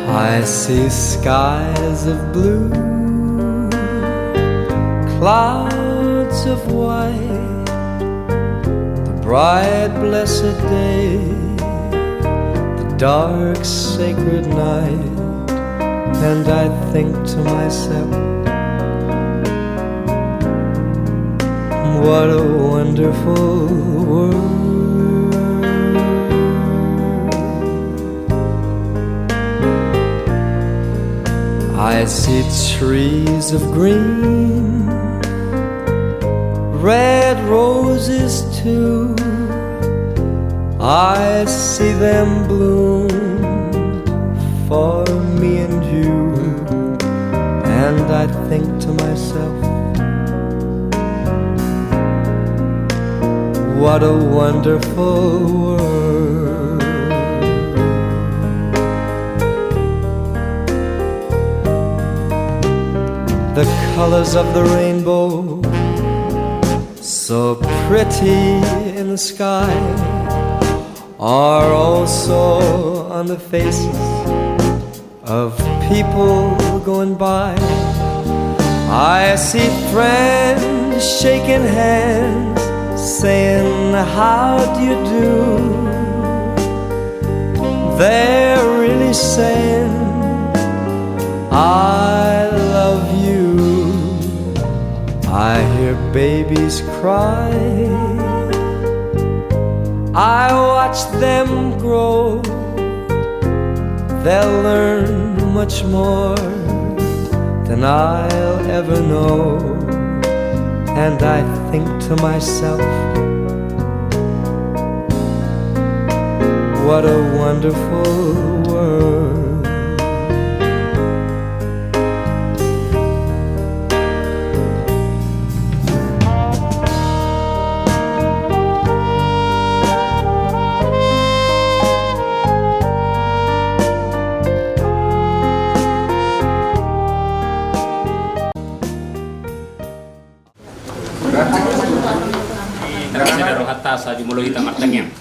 I see skies of blue, clouds of white, the bright blessed day, the dark sacred night, and I think to myself, what a wonderful world. I see trees of green, red roses too. I see them bloom for me and you, and I think to myself, what a wonderful world. The colors of the rainbow, so pretty in the sky, are also on the faces of people going by. I see friends shaking hands, saying, how do you do? They're really saying, I love you. I hear babies cry, I watch them grow. They'll learn much more than I'll ever know. And I think to myself, what a wonderful world. Sa jumuluhi tamartangnya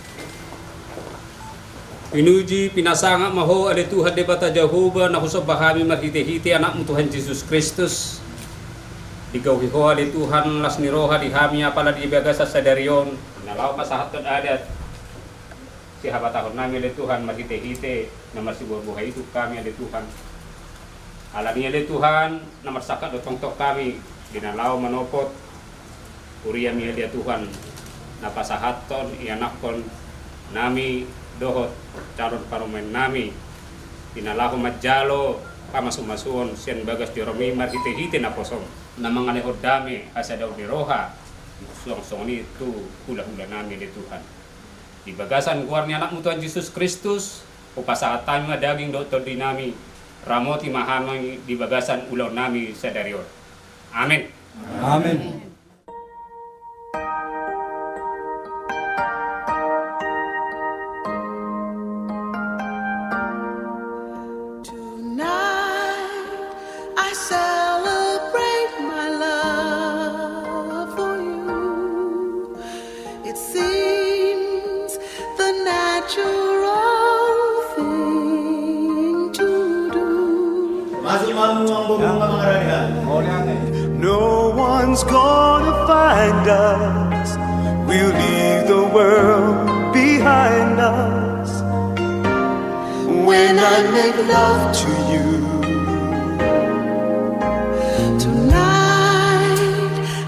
inuji pinasanga maho ale Tuhan debata Jehovah na kusab bahami marhite-hite anakmu Tuhan Yesus Kristus digauhi ho ale Tuhan las niroha dihami apala di bagasa sadarion nalau masahaton adat si habatahon nami ale Tuhan marhite-hite na marsibuhay itu kami ale Tuhan alani ale Tuhan na marsakat dotong-tok kami dinalau manopot uriami ale Tuhan napasahaton ianakon nami dohot calon parumen nami tinalaho majalo pamasumasuon sian bagas diromi marhite-hite na posom namangane hodame asadaw di roha song-song itu hula-hula nami di Tuhan di bagasan guarni anakmu Tuhan Yesus Kristus upasahatan nga daging doktor di nami ramoti mahamang di bagasan ulaw nami sadarion. Amen. Amen. No one's gonna find us. We'll leave the world behind us. When I make love to you tonight,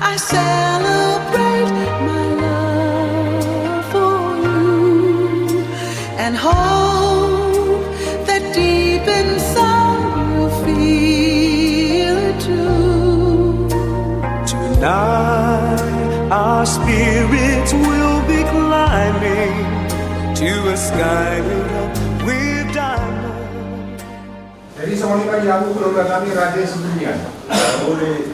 I celebrate my love for you and hope that deep inside you feel it too. Tonight, our spirits will be climbing to a sky lit up with diamonds. Jadi semuanya yang keluarga kami raja sebelumnya. Boleh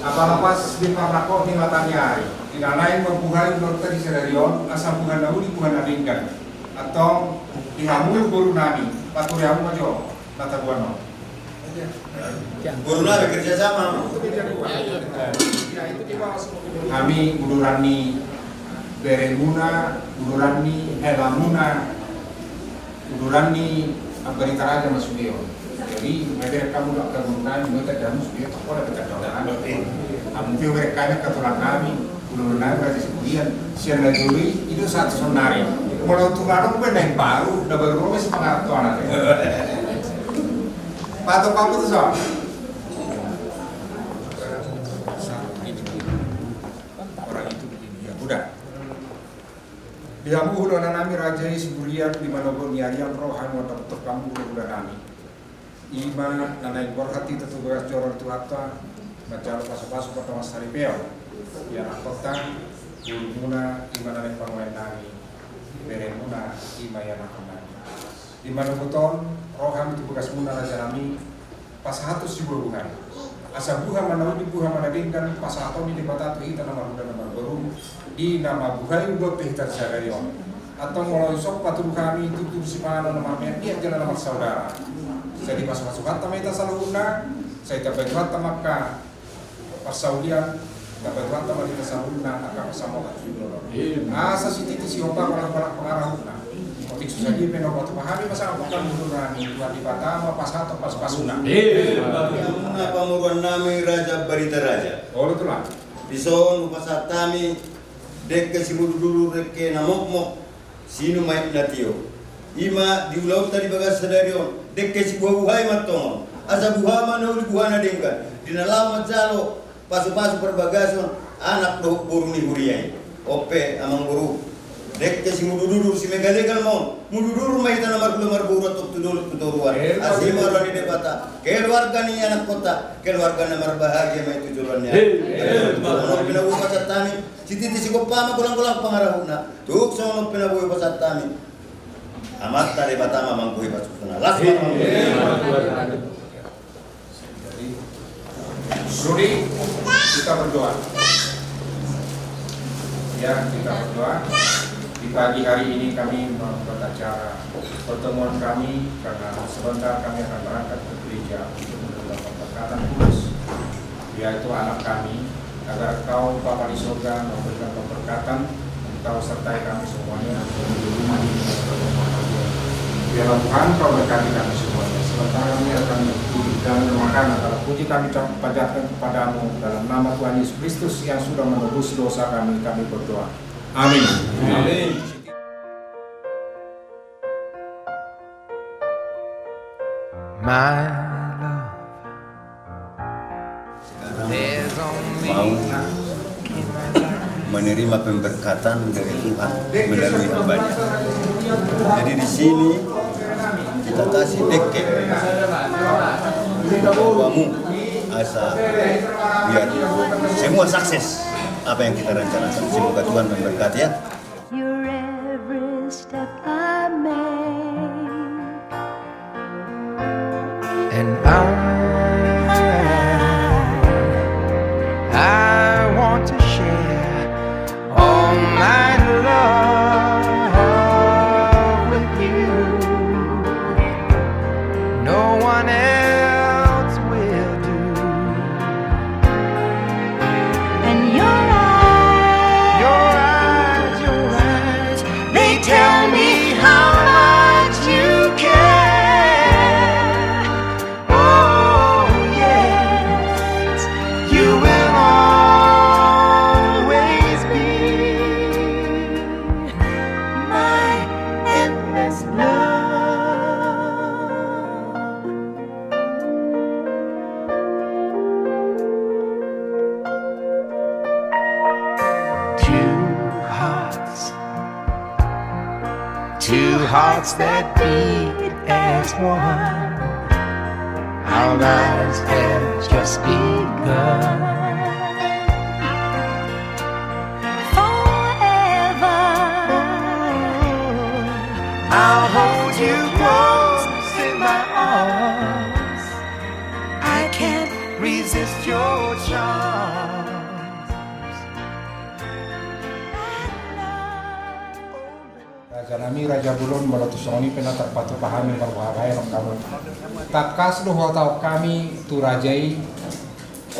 apa-apa di Parnako di matanya. Tidak lain berbuhay dokter di Sedarion asal bukan dahulu di bukan adingkan atau dihamul guru nami patur yang majo nata buano. Guru lah bekerja sama. Kami Budurani Beremuna, Budurani Helamuna, Budurani berita raja masuk dia. Jadi mereka kamu nak kemudian mereka jamu dia tak boleh kita doakan. Mungkin mereka ini keturunan kami, belum naik berarti sekian sian lagi itu satu sonari. Kalau tulang aku naik baru, udah baru masih pengaturan. Patok kamu tuh soal. Orang itu begini ya, udah. Diambu udah nami raja Siburian di mana pun yang rohan atau tetap kamu udah nami. Ima nanai berhati tetap beras joror tu hatta macam pasu-pasu pertama sari peo. Ya kota muna ima nanai pangwain nami. Beremuna ima yang akan di mana beton roham itu bekas muna raja nami pas hatus si buah asa buah mana di buah mana dingkan pas atau di mata tu hita nama muda nama baru di nama buah itu hitar sagarion atau mulai sok patung kami itu tu si mana nama dia jalan nama saudara jadi masuk hatta meta saluna saya dapat hatta maka persaudian dapat hatta maka saluna akan sama asa si titi si opa orang-orang pengarahuna motif susah dia pengen waktu pahami masa bukan menurut Tuhan di Batama pas atau pas pasuna. Mengapa muruan nami raja barita raja? Oh betul lah. Bison upasatami dek ke simudu dulu reke namok sinu mai natio. Ima di ulau tadi bagas sadarion dek ke si buah matongon. Asa buah mana uli buah nadengkan. Di dalam majalo pasu-pasu perbagason anak doh buruni huriai. Ope amang buru. Dek ke si mududur si megalegal mon mududur mai tanah marbular burat tuk tudul tuturuan asima rani debata keluarga ni anak kota keluarga na bahagia mai tujuannya ono pinabu pasatami siti si kopama kulang-kulang pangarahuna tuk sono pinabu pasatami amat tare batama mangkui pasutuna lasma Rudi kita berdoa ya kita berdoa. Di pagi hari ini kami berbicara pertemuan kami karena sebentar kami akan berangkat ke gereja untuk menerima pemberkatan kudus yaitu anak kami agar Kau Bapa di surga memberikan pemberkatan Engkau sertai kami semuanya menuju rumah ini biarlah Tuhan Kau berkati kami semuanya sementara kami akan duduk dan makan adalah puji kami panjatkan kepadamu dalam nama Tuhan Yesus Kristus yang sudah menebus dosa kami berdoa. Amin. Amin. My mau menerima pemberkatan dari Tuhan melalui hambanya. Jadi di sini kita kasih deke bawamu asa biar semua sukses apa yang kita rencanakan. Semoga Tuhan memberkati ya. Your every step I make, and I want to share all my love with you. No one else will do. and your eyes, they tell me how much you care. Oh yes, you will always be my endless love. Two hearts that beat as one. Our lives have just begun. Forever, I'll hold you close in my arms. I can't resist your charms. Raja nami Raja Bulon meratusoni pena terpatu pahami berbahaya kamu. Takas doh tahu kami tu rajai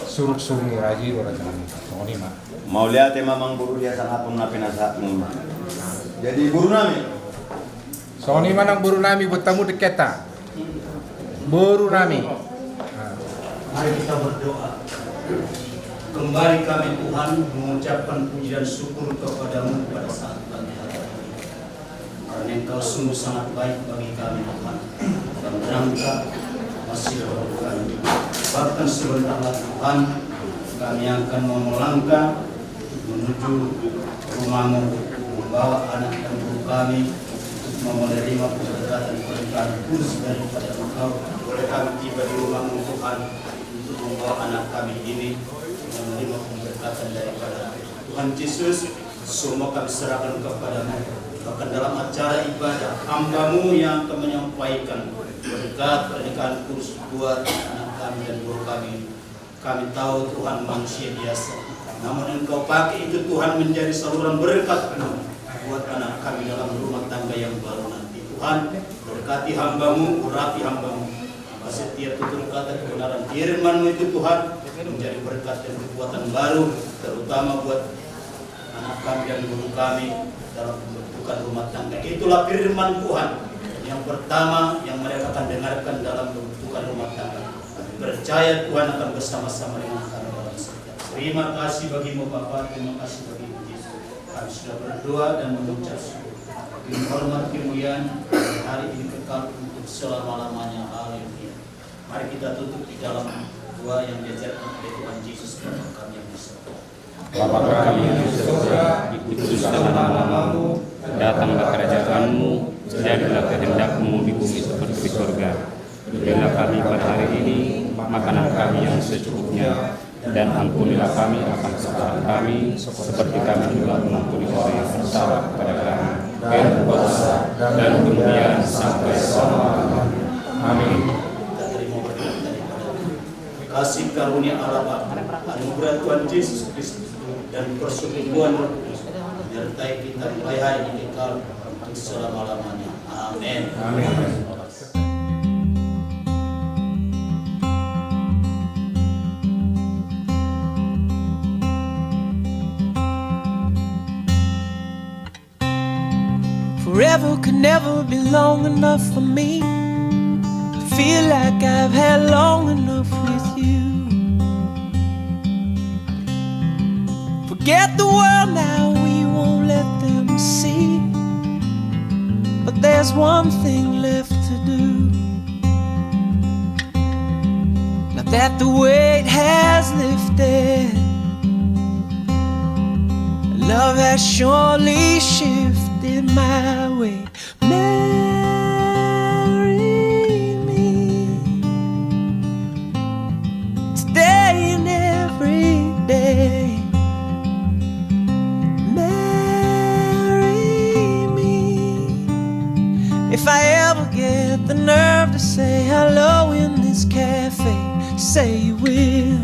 suruk sungi raji do raja nami. Soni mah. Mau lihat memang guru dia sangat pun penasihat jadi guru nami Soni mana guru nami bertemu deketa. Boru Rami. Mari kita berdoa. Kembali kami Tuhan mengucapkan puji dan syukur kepadamu pada saat pagi hari ini. Karena Engkau sungguh sangat baik bagi kami Tuhan. Dan rangka masih berbukan. Bahkan sebentar lagi Tuhan, kami akan melangkah menuju rumah-Mu, membawa anak dan guru kami untuk menerima keberkatan pernikahan khusus daripada Engkau. Boleh kami tiba di rumah-Mu Tuhan untuk membawa anak kami ini menerima keberkatan daripada Tuhan Yesus. Semua kami serahkan kepada-Mu. Bahkan dalam acara ibadah, hamba-Mu yang akan menyampaikan berkat pernikahan khusus buat anak kami dan guru kami. Kami tahu Tuhan manusia biasa, namun Engkau pakai itu Tuhan menjadi saluran berkat penuh buat anak kami dalam rumah tangga yang baru nanti. Tuhan, berkati hamba-Mu, urapi hamba-Mu. Maka setiap tutur kata kebenaran firman-Mu itu Tuhan menjadi berkat dan kekuatan baru, terutama buat anak kami dan guru kami dalam pembentukan rumah tangga. Itulah firman Tuhan yang pertama yang mereka akan dengarkan dalam pembentukan rumah tangga. Kami percaya Tuhan akan bersama-sama dengan kami dalam setiap. Terima kasih bagimu Bapa, terima kasih bagimu Yesus. Kami sudah berdoa dan mengucap syukur. Kami hormat kemuliaan hari ini kekal untuk selama-lamanya. Haleluya. Mari kita tutup di dalam doa yang diajarkan oleh Tuhan Yesus kepada kami yang di surga. Bapa kami yang di surga, dikuduskanlah nama-Mu, datanglah kerajaan-Mu, jadilah kehendak-Mu di bumi seperti di surga. Berilah kami pada hari ini makanan kami yang secukupnya, dan ampunilah kami akan kesalahan kami, seperti kami juga mengampuni orang yang bersalah kepada kami. Dan dosa dan kemuliaan sampai selama-lamanya. Amin. Kasih karunia Allah Bapa, anugerah Tuhan Yesus Kristus, dan persekutuan Roh Kudus menyertai kita mulai hari ini kekal untuk selama-lamanya. Amin. Amin. Forever could never be long enough for me to feel like I've had long enough with you. Forget the world now, we won't let them see. But there's one thing left to do. Now that the weight has lifted, love has surely shifted my way. Marry me today and every day. Marry me if I ever get the nerve to say hello in this cafe. Say you will.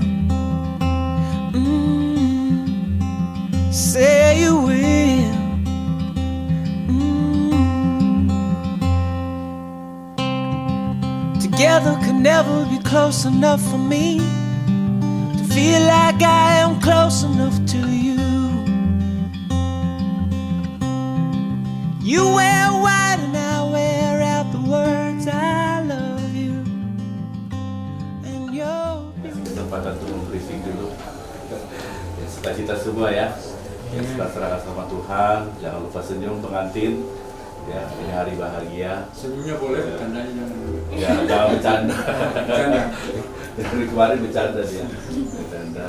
Say you will. Together could never be close enough for me to feel like I am close enough to you. You wear white and I wear out the words I love you. And you're Kesempatan untuk briefing dulu. Ya, sukacita semua ya. Yang sudah serahkan sama Tuhan. Jangan lupa senyum pengantin. Ya, ini hari bahagia. Senyumnya boleh, bercandanya jangan dulu. Ya, jangan bercanda. Dari kemarin bercanda dia. Bercanda.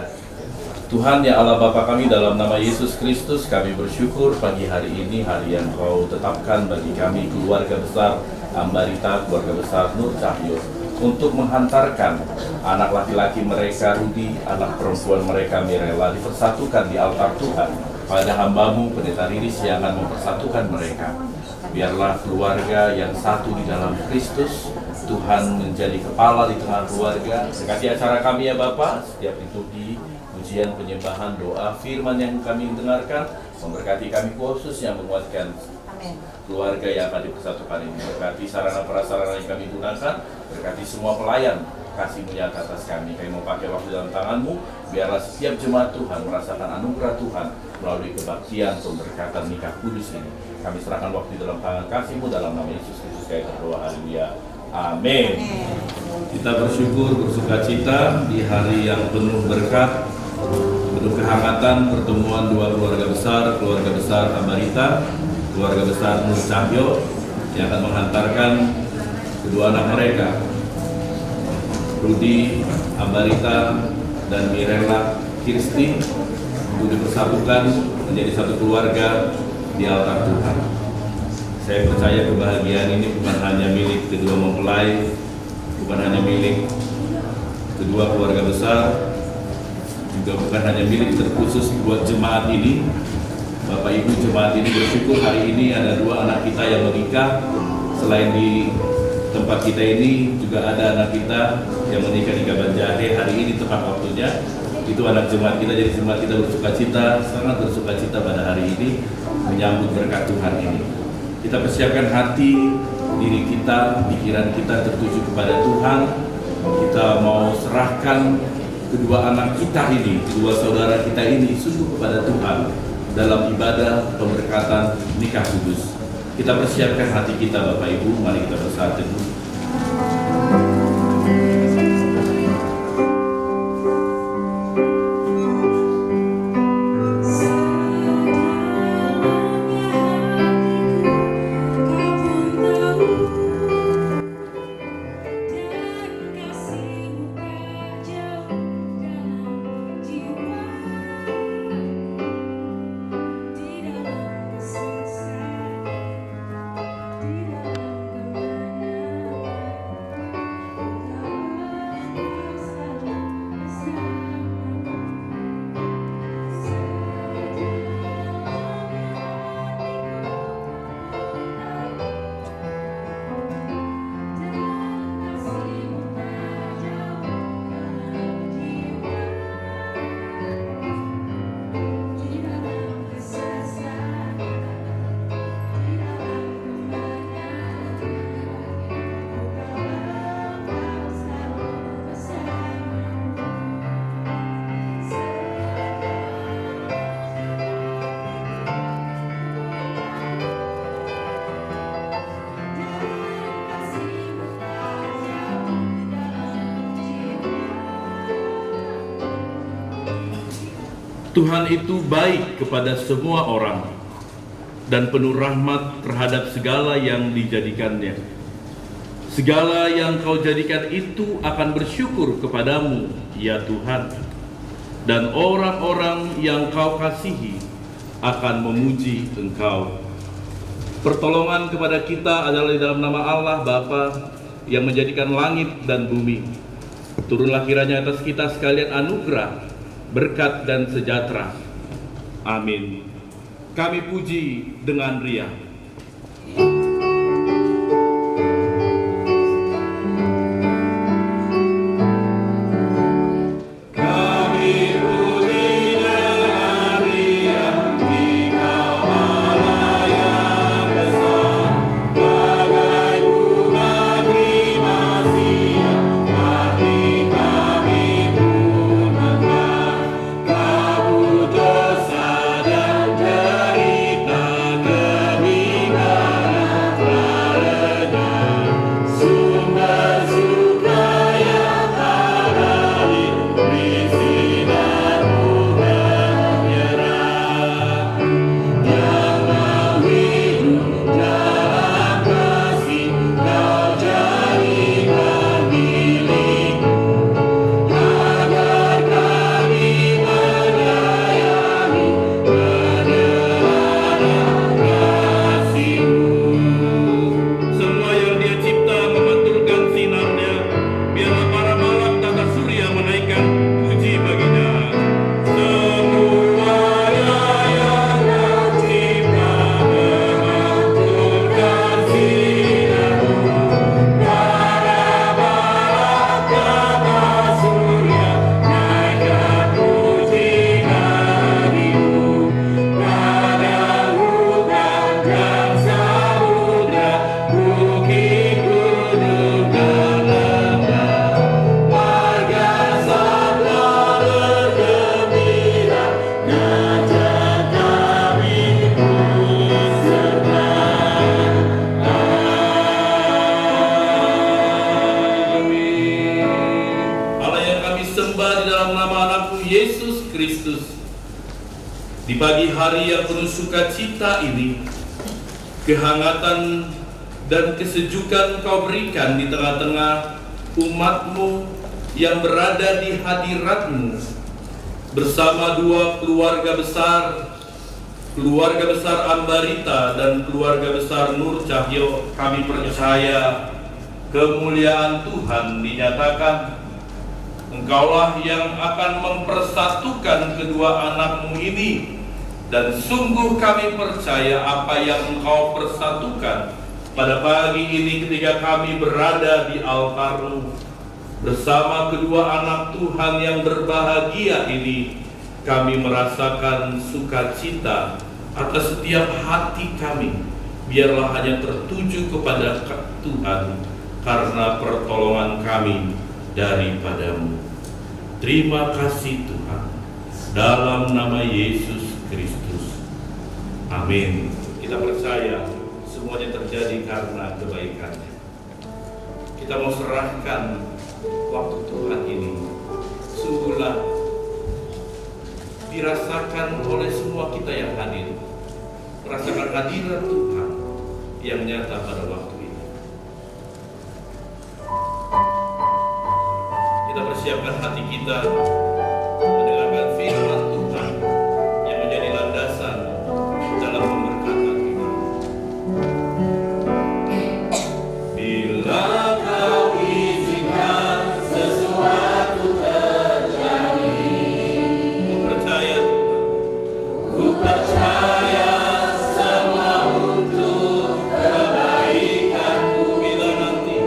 Tuhan ya Allah Bapa kami, dalam nama Yesus Kristus kami bersyukur pagi hari ini, hari yang Kau tetapkan bagi kami keluarga besar Ambarita, keluarga besar Nur Cahyo, untuk menghantarkan anak laki-laki mereka Rudi, anak perempuan mereka Mirella dipersatukan di altar Tuhan pada hamba-Mu Pendeta Riris yang akan mempersatukan mereka. Biarlah keluarga yang satu di dalam Kristus, Tuhan menjadi kepala di tengah keluarga. Berkati acara kami ya Bapa, setiap itu di pujian, penyembahan, doa, firman yang kami dengarkan, memberkati kami khusus yang menguatkan keluarga yang akan dipersatukan ini. Berkati sarana prasarana yang kami gunakan, berkati semua pelayan, kasih-Mu nyata atas kami. Kami mau pakai waktu dalam tangan-Mu, biarlah setiap jemaat Tuhan merasakan anugerah Tuhan melalui kebaktian pemberkatan nikah kudus ini. Kami serahkan waktu dalam tangan kasih-Mu dalam nama Yesus Kristus kami berdoa, haleluya, Amin. Kita bersyukur, bersukacita di hari yang penuh berkat, penuh kehangatan pertemuan dua keluarga besar Ambarita, keluarga besar Nur Cahyo yang akan menghantarkan kedua anak mereka, Rudi Ambarita dan Mirella Kirsti, untuk dipersatukan menjadi satu keluarga di altar Tuhan. Saya percaya kebahagiaan ini bukan hanya milik kedua mempelai, bukan hanya milik kedua keluarga besar, juga bukan hanya milik terkhusus buat jemaat ini. Bapak Ibu jemaat ini bersyukur hari ini ada dua anak kita yang menikah. Selain di tempat kita ini juga ada anak kita yang menikah di Kabanjahe. Hari ini tepat waktunya. Itu anak jemaat kita, jadi jemaat kita bersukacita, sangat bersukacita pada hari ini menyambut berkat Tuhan ini. Kita persiapkan hati, diri kita, pikiran kita tertuju kepada Tuhan. Kita mau serahkan kedua anak kita ini, kedua saudara kita ini sungguh kepada Tuhan dalam ibadah pemberkatan nikah kudus. Kita persiapkan hati kita Bapak Ibu, mari kita bersaat teduh. Tuhan itu baik kepada semua orang dan penuh rahmat terhadap segala yang dijadikannya. Segala yang kau jadikan itu akan bersyukur kepadamu, ya Tuhan. Dan orang-orang yang kau kasihi akan memuji Engkau. Pertolongan kepada kita adalah di dalam nama Allah Bapa yang menjadikan langit dan bumi. Turunlah kiranya atas kita sekalian anugerah, berkat dan sejahtera. Amin. Kami puji dengan riang. Kami Yesus Kristus, di pagi hari yang penuh sukacita ini, kehangatan dan kesejukan Kau berikan di tengah-tengah umat-Mu yang berada di hadirat-Mu bersama dua keluarga besar Ambarita dan keluarga besar Nur Cahyo. Kami percaya kemuliaan Tuhan dinyatakan. Engkaulah yang akan mempersatukan kedua anak-Mu ini, dan sungguh kami percaya apa yang Engkau persatukan pada pagi ini ketika kami berada di altar-Mu bersama kedua anak Tuhan yang berbahagia ini. Kami merasakan sukacita atas setiap hati kami. Biarlah hanya tertuju kepada Tuhan karena pertolongan kami daripada-Mu. Terima kasih Tuhan, dalam nama Yesus Kristus. Amin. Kita percaya semuanya terjadi karena kebaikan-Nya. Kita mau serahkan waktu Tuhan ini, sungguhlah dirasakan oleh semua kita yang hadir, merasakan hadirat Tuhan yang nyata pada waktu ini. Kita persiapkan hati kita mendengarkan firman Tuhan yang menjadi landasan dalam pemberkatan kita. Bila Kau izinkan sesuatu terjadi, ku percaya Tuhan, ku percaya semua untuk kebaikanku. Bila nanti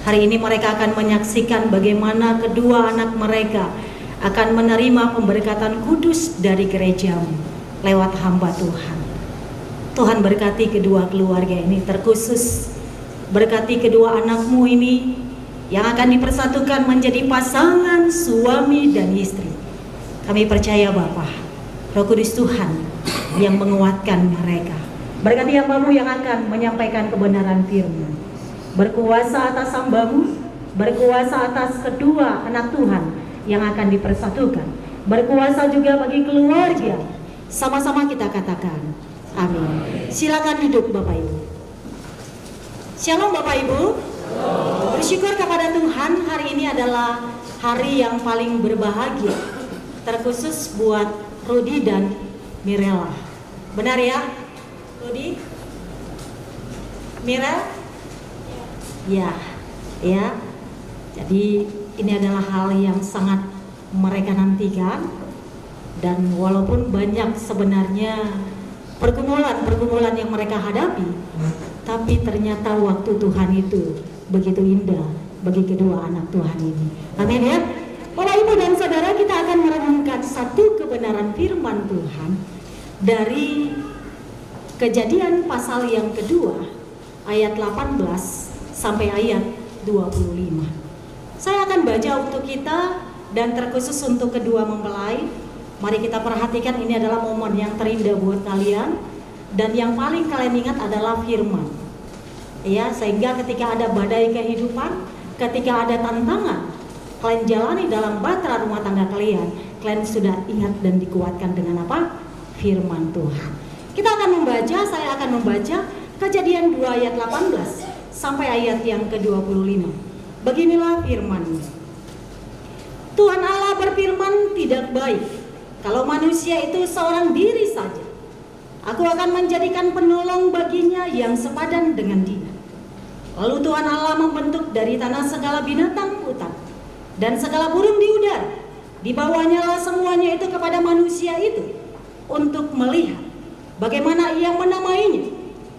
Hari ini mereka akan menyaksikan bagaimana kedua anak mereka akan menerima pemberkatan kudus dari gereja-Mu lewat hamba Tuhan. Tuhan berkati kedua keluarga ini, terkhusus berkati kedua anak-Mu ini yang akan dipersatukan menjadi pasangan suami dan istri. Kami percaya Bapa, Roh Kudus Tuhan yang menguatkan mereka. Berkati hamba-Mu yang akan menyampaikan kebenaran firman. Berkuasa atas hamba-Mu, berkuasa atas kedua anak Tuhan yang akan dipersatukan. Berkuasa juga bagi keluarga. Sama-sama kita katakan amin. Silakan duduk Bapak Ibu. Shalom Bapak Ibu. Bersyukur kepada Tuhan, hari ini adalah hari yang paling berbahagia, terkhusus buat Rudi dan Mirella. Benar ya Rudi? Mira? Ya. Jadi ini adalah hal yang sangat mereka nantikan, dan walaupun banyak sebenarnya pergumulan yang mereka hadapi, tapi ternyata waktu Tuhan itu begitu indah bagi kedua anak Tuhan ini. Amin ya. Bapak Ibu dan Saudara, kita akan merenungkan satu kebenaran firman Tuhan dari Kejadian pasal yang kedua ayat 18 sampai ayat 25. Saya akan baca untuk kita dan terkhusus untuk kedua mempelai. Mari kita perhatikan, ini adalah momen yang terindah buat kalian, dan yang paling kalian ingat adalah firman. Ya, sehingga ketika ada badai kehidupan, ketika ada tantangan kalian jalani dalam bahtera rumah tangga kalian sudah ingat dan dikuatkan dengan apa? Firman Tuhan. Kita akan membaca, saya akan membaca Kejadian 2 ayat 18 sampai ayat yang ke-25. Beginilah firman-Nya. Tuhan Allah berfirman, tidak baik kalau manusia itu seorang diri saja. Aku akan menjadikan penolong baginya yang sepadan dengan dia. Lalu Tuhan Allah membentuk dari tanah segala binatang hutan dan segala burung di udara. Dibawanya semuanya itu kepada manusia itu untuk melihat bagaimana ia menamainya,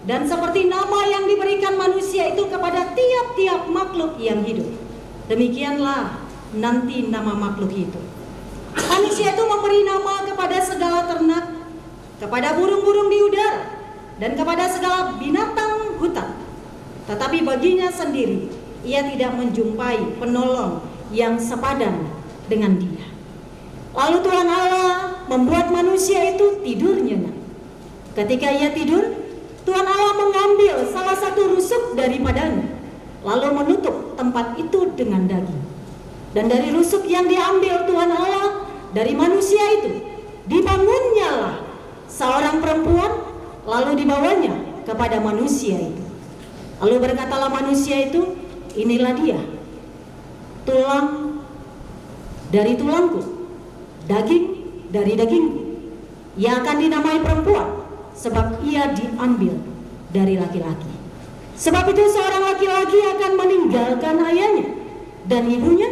dan seperti nama yang diberikan manusia itu kepada tiap-tiap makhluk yang hidup, demikianlah nanti nama makhluk itu. Manusia itu memberi nama kepada segala ternak, kepada burung-burung di udara, dan kepada segala binatang hutan. Tetapi baginya sendiri ia tidak menjumpai penolong yang sepadan dengan dia. Lalu Tuhan Allah membuat manusia itu tidur nyenyak. Ketika ia tidur, Tuhan Allah mengambil salah satu rusuk daripadanya, lalu menutup tempat itu dengan daging. Dan dari rusuk yang diambil Tuhan Allah dari manusia itu, dibangunnyalah seorang perempuan, lalu dibawanya kepada manusia itu. Lalu berkatalah manusia itu, inilah dia, tulang dari tulangku, daging dari dagingku. Ia akan dinamai perempuan, sebab ia diambil dari laki-laki. Sebab itu seorang laki-laki akan meninggalkan ayahnya dan ibunya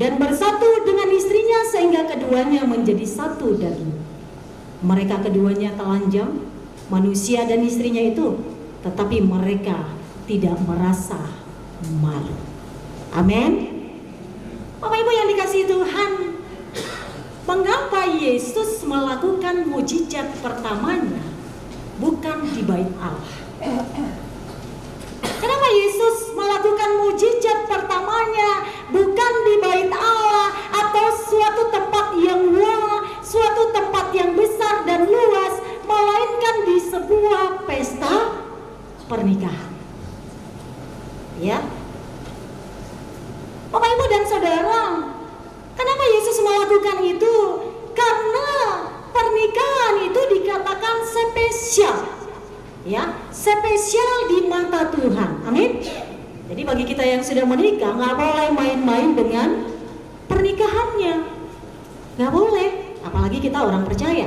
dan bersatu dengan istrinya, sehingga keduanya menjadi satu daging. Mereka keduanya telanjang, manusia dan istrinya itu, tetapi mereka tidak merasa malu. Amin. Bapak Ibu yang dikasihi Tuhan, mengapa Yesus melakukan mujizat pertamanya bukan di bait Allah? Kenapa Yesus melakukan mujizat pertamanya bukan di bait Allah atau suatu tempat yang wah, suatu tempat yang besar dan luas, melainkan di sebuah pesta pernikahan? Ya, Bapak Ibu dan Saudara, kenapa Yesus melakukan itu? Karena pernikahan itu dikatakan spesial, ya, spesial di mata Tuhan. Amin. Jadi bagi kita yang sudah menikah, nggak boleh main-main dengan pernikahannya, nggak boleh. Apalagi kita orang percaya,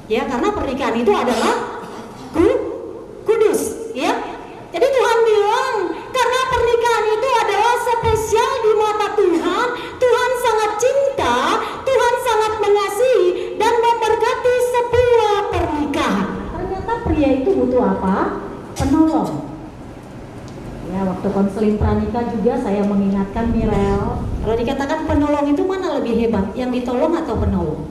ya, karena pernikahan itu adalah kudus, ya. Jadi Tuhan bilang, karena pernikahan itu adalah spesial di mata Tuhan, Tuhan sangat cinta, Tuhan sangat mengasihi dan memberkati sebuah pernikahan. Ternyata pria itu butuh apa? Penolong. Ya, waktu konseling pranikah juga saya mengingatkan Mirel, kalau dikatakan penolong itu mana lebih hebat, yang ditolong atau penolong?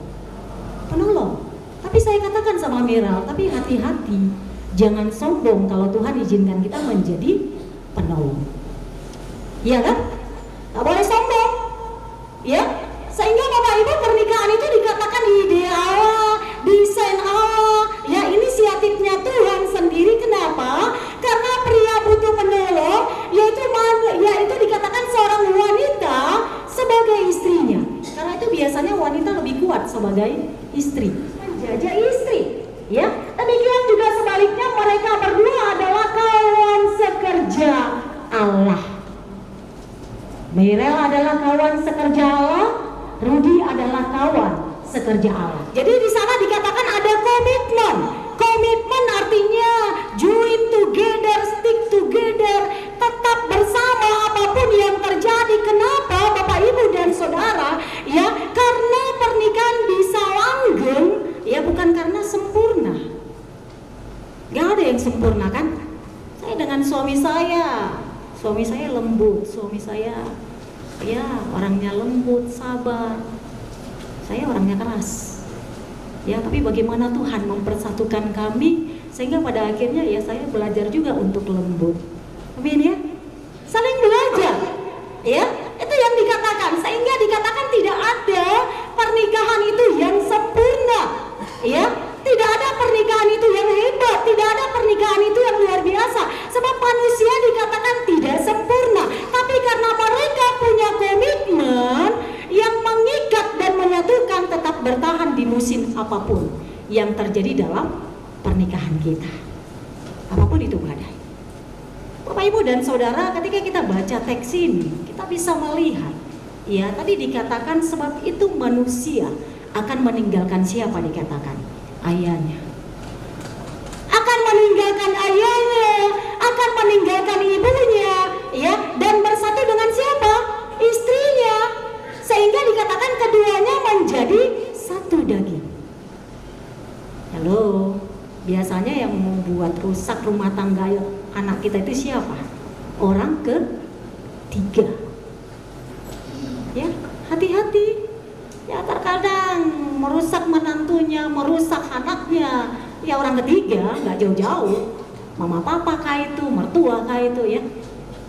Penolong. Tapi saya katakan sama Mirel, tapi hati-hati, jangan sombong kalau Tuhan izinkan kita menjadi penolong. Iya kan? Gak boleh sombong, ya. Sehingga Bapak Ibu, pernikahan itu dikatakan ide Allah, desain Allah, ya, inisiatifnya Tuhan sendiri. Kenapa? Karena pria butuh penolong, yaitu dikatakan seorang wanita sebagai istrinya. Karena itu biasanya wanita lebih kuat sebagai istri, menjajah istri, ya. Demikian juga sebaliknya, mereka berdua adalah kawan sekerja Allah. Mirel adalah kawan sekerja Allah, Rudy adalah kawan sekerja Allah. Jadi di sana dikatakan ada komitmen. Komitmen artinya join together, stick together, tetap bersama apapun yang terjadi. Kenapa Bapak Ibu dan Saudara? Ya, karena pernikahan bisa langgeng, ya, bukan karena sempurna. Gak ada yang sempurna kan? Saya dengan suami saya lembut, suami saya, ya, orangnya lembut, sabar. Saya orangnya keras. Ya, tapi bagaimana Tuhan mempersatukan kami sehingga pada akhirnya ya saya belajar juga untuk lembut. Amin ya. Saling belajar. Ya, itu yang dikatakan, sehingga dikatakan tidak ada pernikahan itu yang sempurna. Ya, tidak ada pernikahan itu yang hebat, tidak ada pernikahan itu yang luar biasa. Sebab manusia dikatakan tidak sempurna, tapi karena mereka punya komitmen yang mengikat dan menyatukan, tetap bertahan di musim apapun yang terjadi dalam pernikahan kita. Apapun itu badai. Bapak, Ibu, dan Saudara, ketika kita baca teks ini, kita bisa melihat, ya tadi dikatakan sebab itu manusia akan meninggalkan siapa dikatakan? Ayahnya. Akan meninggalkan ayahnya, akan meninggalkan ibunya, ya, dan bersatu dengan siapa? Istrinya. Sehingga dikatakan keduanya menjadi satu daging. Halo, biasanya yang membuat rusak rumah tangga anak kita itu siapa? Orang ketiga. Ya, hati-hati. Ya, terkadang merusak menantunya, merusak anaknya. Ya, orang ketiga, nggak jauh-jauh. Mama papa kah itu, mertua kah itu ya.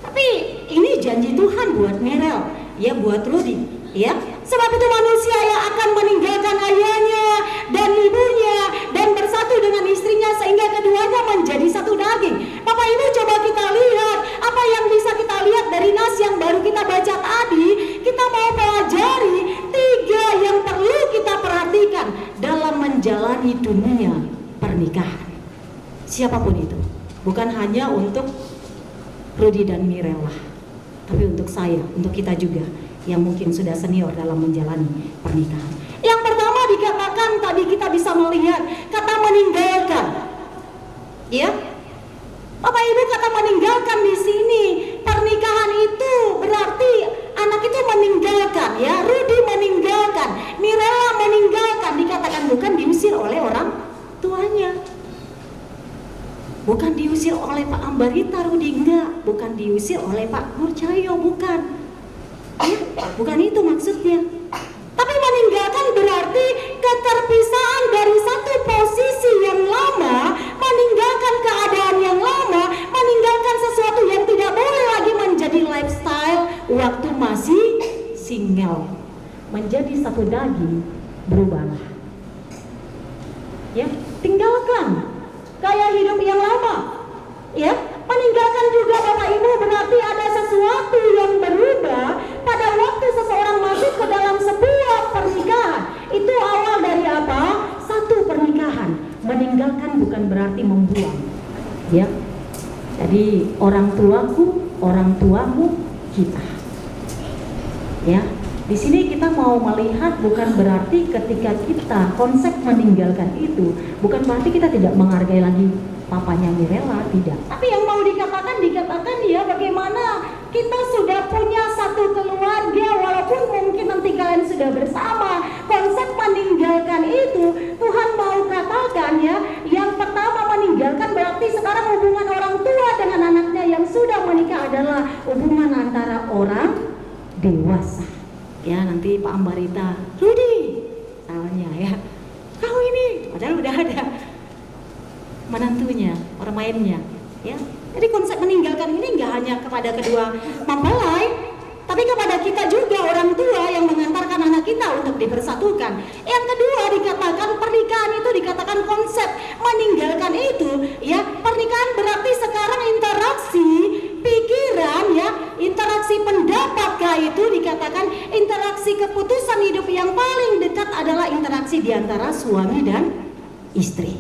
Tapi ini janji Tuhan buat Merel, ya buat Rudy. Ya, sebab itu manusia yang akan meninggalkan ayahnya dan ibunya dan bersatu dengan istrinya sehingga keduanya menjadi satu daging. Bapak Ibu, coba kita lihat apa yang bisa kita lihat dari nas yang baru kita baca tadi. Kita mau pelajari 3 yang perlu kita perhatikan dalam menjalani dunia pernikahan. Siapapun itu, bukan hanya untuk Rudy dan Mirella, tapi untuk saya, untuk kita juga yang mungkin sudah senior dalam menjalani pernikahan. Yang pertama dikatakan tadi kita bisa melihat kata meninggalkan. Ya. Bapak Ibu, kata meninggalkan di sini, pernikahan itu berarti anak itu meninggalkan, ya. Rudy meninggalkan, Mirella meninggalkan, dikatakan bukan diusir oleh orang tuanya. Bukan diusir oleh Pak Ambarita Rudy, enggak. Bukan diusir oleh Pak Nurcahyo, bukan. Ya, bukan itu maksudnya. Tapi meninggalkan berarti keterpisahan dari satu posisi yang lama, meninggalkan keadaan yang lama, meninggalkan sesuatu yang tidak boleh lagi menjadi lifestyle waktu masih single. Menjadi satu daging, berubahlah. Ya, tinggalkan gaya hidup yang lama. Ya, meninggalkan juga Bapak Ibu berarti ada sesuatu yang berubah pada waktu seseorang masuk ke dalam sebuah pernikahan. Itu awal dari apa? Satu pernikahan. Meninggalkan bukan berarti membuang. Ya. Jadi orang tuaku, orang tuamu, kita. Ya. Di sini kita mau melihat bukan berarti ketika kita konsep meninggalkan itu bukan berarti kita tidak menghargai lagi papanya Mirella, tidak. Tapi yang mau dikatakan ya bagaimana kita sudah punya satu keluarga walaupun mungkin nanti kalian sudah bersama. Konsep meninggalkan itu Tuhan mau katakan ya, yang pertama meninggalkan berarti sekarang hubungan orang tua dengan anaknya yang sudah menikah adalah hubungan antara orang dewasa. Ya, nanti Pak Ambarita, Rudy, salahnya ya, kau ini, padahal udah ada menantunya, orang mainnya, ya. Jadi konsep meninggalkan ini nggak hanya kepada kedua mempelai, tapi kepada kita juga orang tua yang mengantarkan anak kita untuk dipersatukan. Yang kedua dikatakan pernikahan itu dikatakan konsep meninggalkan itu, ya. Pernikahan berarti sekarang interaksi pikiran, ya, interaksi pendapat itu dikatakan interaksi keputusan hidup yang paling dekat adalah interaksi di antara suami dan istri.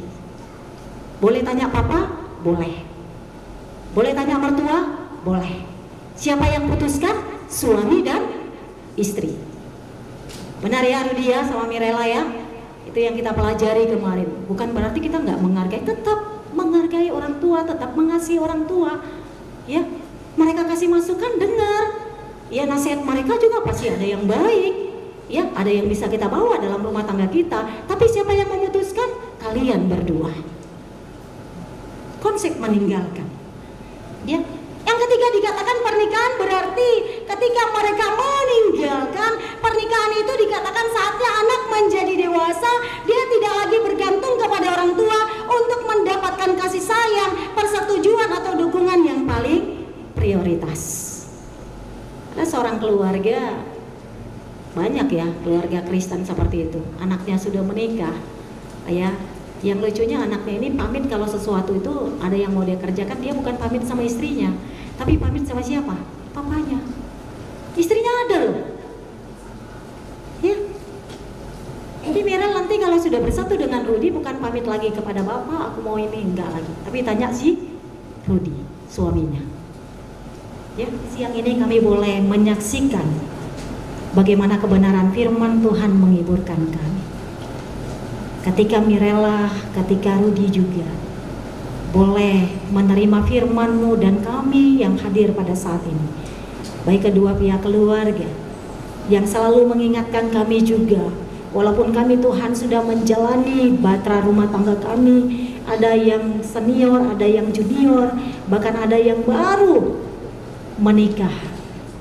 Boleh tanya papa? Boleh. Boleh tanya mertua? Boleh. Siapa yang putuskan? Suami dan istri. Benar ya Rudy ya sama Mirella ya? Itu yang kita pelajari kemarin. Bukan berarti kita nggak menghargai, tetap menghargai orang tua, tetap mengasihi orang tua. Ya, mereka kasih masukan, dengar. Ya, nasihat mereka juga pasti ada yang baik. Ya, ada yang bisa kita bawa dalam rumah tangga kita. Tapi siapa yang memutuskan? Kalian berdua. Konsep meninggalkan. Ya, yang ketiga dikatakan pernikahan berarti ketika mereka meninggalkan, pernikahan itu dikatakan saatnya anak menjadi dewasa, dia tidak lagi banyak ya keluarga Kristen seperti itu. Anaknya sudah menikah, ya. Yang lucunya anaknya ini pamit kalau sesuatu itu ada yang mau dia kerjakan, dia bukan pamit sama istrinya, tapi pamit sama siapa? Papanya. Istrinya ada loh. Ya. Jadi Mira nanti kalau sudah bersatu dengan Rudi bukan pamit lagi kepada bapak, aku mau ini, enggak lagi. Tapi tanya si Rudi, suaminya. Ya, siang ini kami boleh menyaksikan bagaimana kebenaran firman Tuhan menghiburkan kami. Ketika Mirella, ketika Rudi juga boleh menerima firman-Mu dan kami yang hadir pada saat ini, baik kedua pihak keluarga yang selalu mengingatkan kami juga, walaupun kami Tuhan sudah menjalani batra rumah tangga kami, ada yang senior, ada yang junior, bahkan ada yang baru menikah,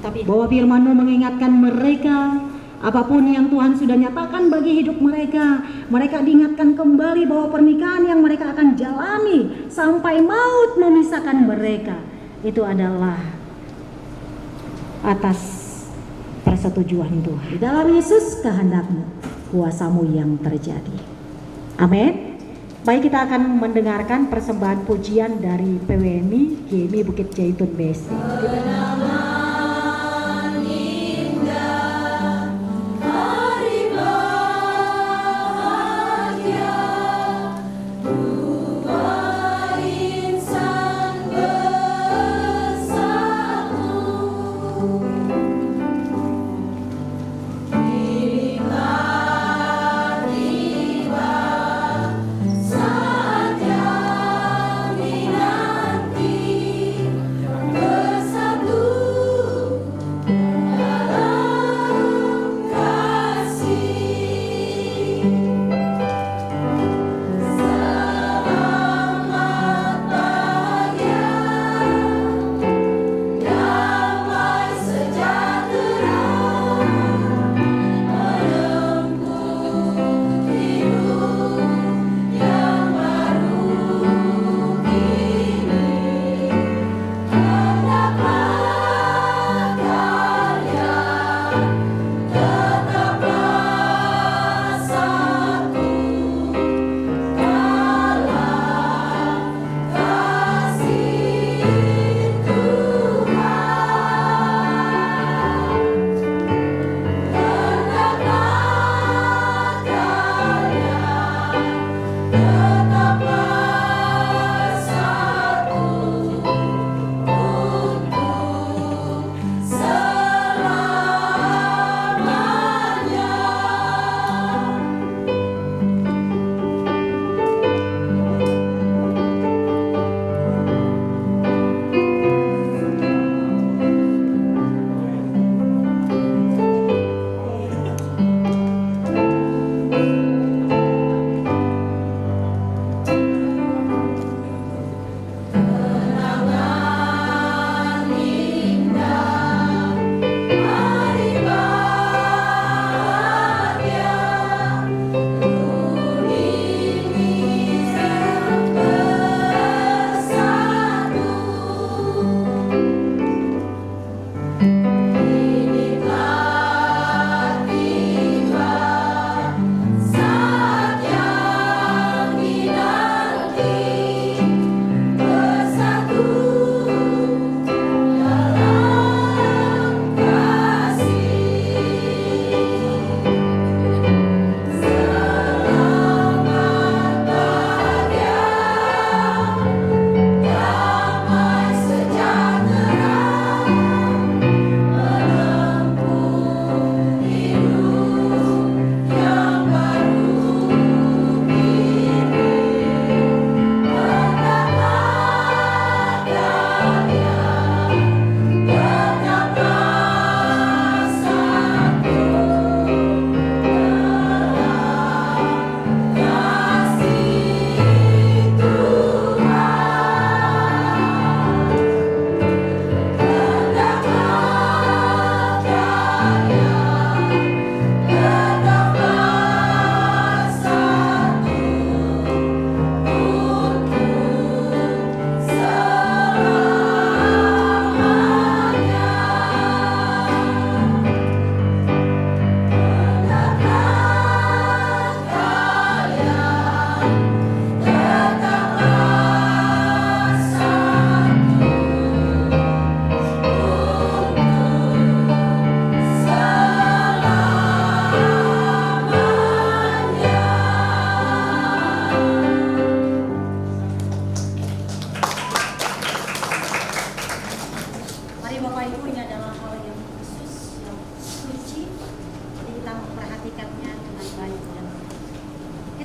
tapi bahwa firman-Mu mengingatkan mereka, apapun yang Tuhan sudah nyatakan bagi hidup mereka, mereka diingatkan kembali bahwa pernikahan yang mereka akan jalani sampai maut memisahkan mereka, itu adalah atas persetujuan Tuhan. Di dalam Yesus kehendak-Mu, kuasa-Mu yang terjadi. Amin. Baik, kita akan mendengarkan persembahan pujian dari PWMI GMI Bukit Jaitun BC. Bersatu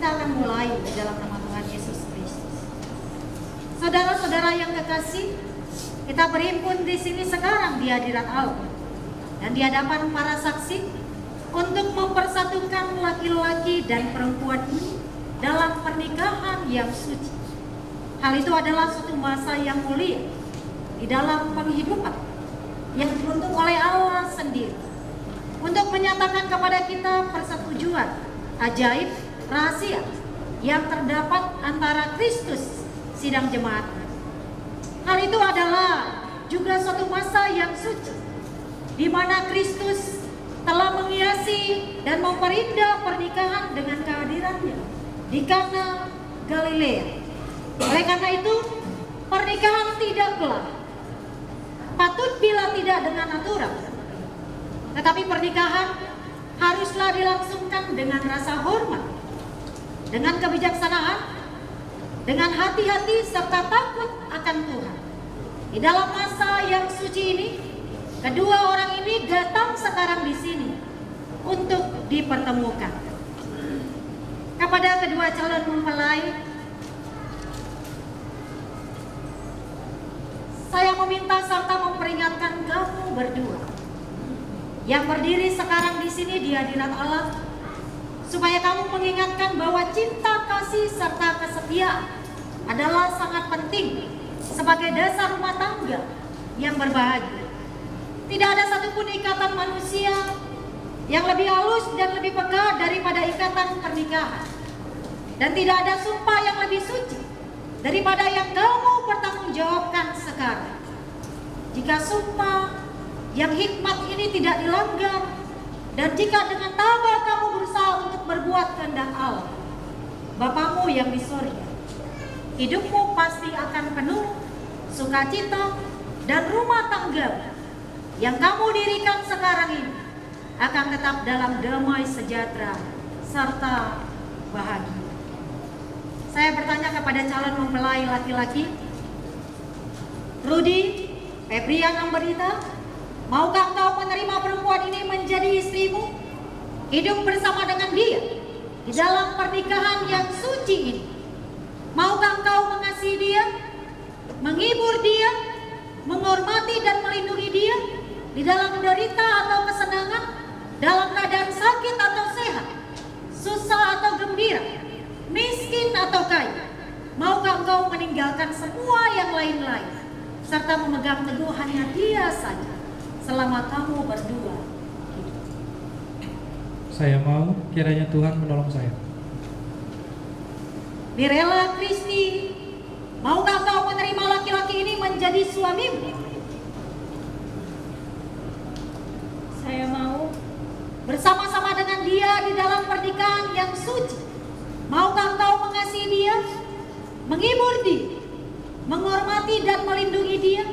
kita akan mulai di dalam nama Tuhan Yesus Kristus. Saudara-saudara yang kekasih, kita berhimpun di sini sekarang di hadirat Allah dan di hadapan para saksi untuk mempersatukan laki-laki dan perempuan ini dalam pernikahan yang suci. Hal itu adalah suatu masa yang mulia di dalam penghidupan yang dibentuk oleh Allah sendiri untuk menyatakan kepada kita persetujuan ajaib rahasia yang terdapat antara Kristus sidang jemaat. Hal itu adalah juga suatu masa yang suci di mana Kristus telah menghiasi dan memperindah pernikahan dengan kehadirannya di Kana Galilea. Oleh karena itu, pernikahan tidaklah patut bila tidak dengan aturan, tetapi pernikahan haruslah dilangsungkan dengan rasa hormat, dengan kebijaksanaan, dengan hati-hati serta takut akan Tuhan. Di dalam masa yang suci ini, kedua orang ini datang sekarang di sini untuk dipertemukan. Kepada kedua calon mempelai, saya meminta serta memperingatkan kamu berdua yang berdiri sekarang di sini di hadirat Allah, supaya kamu mengingatkan bahwa cinta kasih serta kesetiaan adalah sangat penting sebagai dasar rumah tangga yang berbahagia. Tidak ada satupun ikatan manusia yang lebih halus dan lebih pekat daripada ikatan pernikahan, dan tidak ada sumpah yang lebih suci daripada yang kamu pertanggungjawabkan sekarang. Jika sumpah yang hikmat ini tidak dilanggar, dan jika dengan tabah kamu berusaha untuk berbuat kehendak Allah, Bapamu yang di sorga, hidupmu pasti akan penuh sukacita, dan rumah tangga yang kamu dirikan sekarang ini akan tetap dalam damai sejahtera serta bahagia. Saya bertanya kepada calon mempelai laki-laki, Rudy Febrian Amberita, maukah engkau menerima perempuan ini menjadi istrimu, hidup bersama dengan dia di dalam pernikahan yang suci ini? Maukah engkau mengasihi dia, menghibur dia, menghormati dan melindungi dia di dalam derita atau kesenangan, dalam keadaan sakit atau sehat, susah atau gembira, miskin atau kaya? Maukah engkau meninggalkan semua yang lain-lain serta memegang teguh hanya dia saja selama kamu berdua hidup? Saya mau, kiranya Tuhan menolong saya. Mirella Kristi, maukah kau menerima laki-laki ini menjadi suamimu? Saya mau. Bersama-sama dengan dia di dalam pernikahan yang suci, maukah kau mengasihi dia, menghibur dia, menghormati dan melindungi dia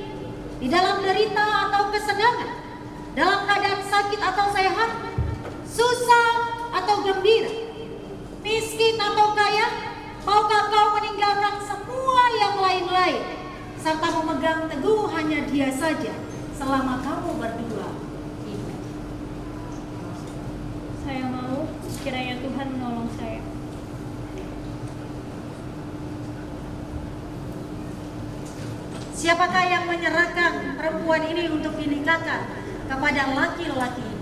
di dalam derita atau kesenangan, dalam keadaan sakit atau sehat, susah atau gembira, miskin atau kaya? Maukah kau meninggalkan semua yang lain-lain serta memegang teguh hanya dia saja selama kamu berdua hidup? Saya mau, kiranya Tuhan menolong saya. Siapakah yang menyerahkan perempuan ini untuk dinikahkan kepada laki-laki ini?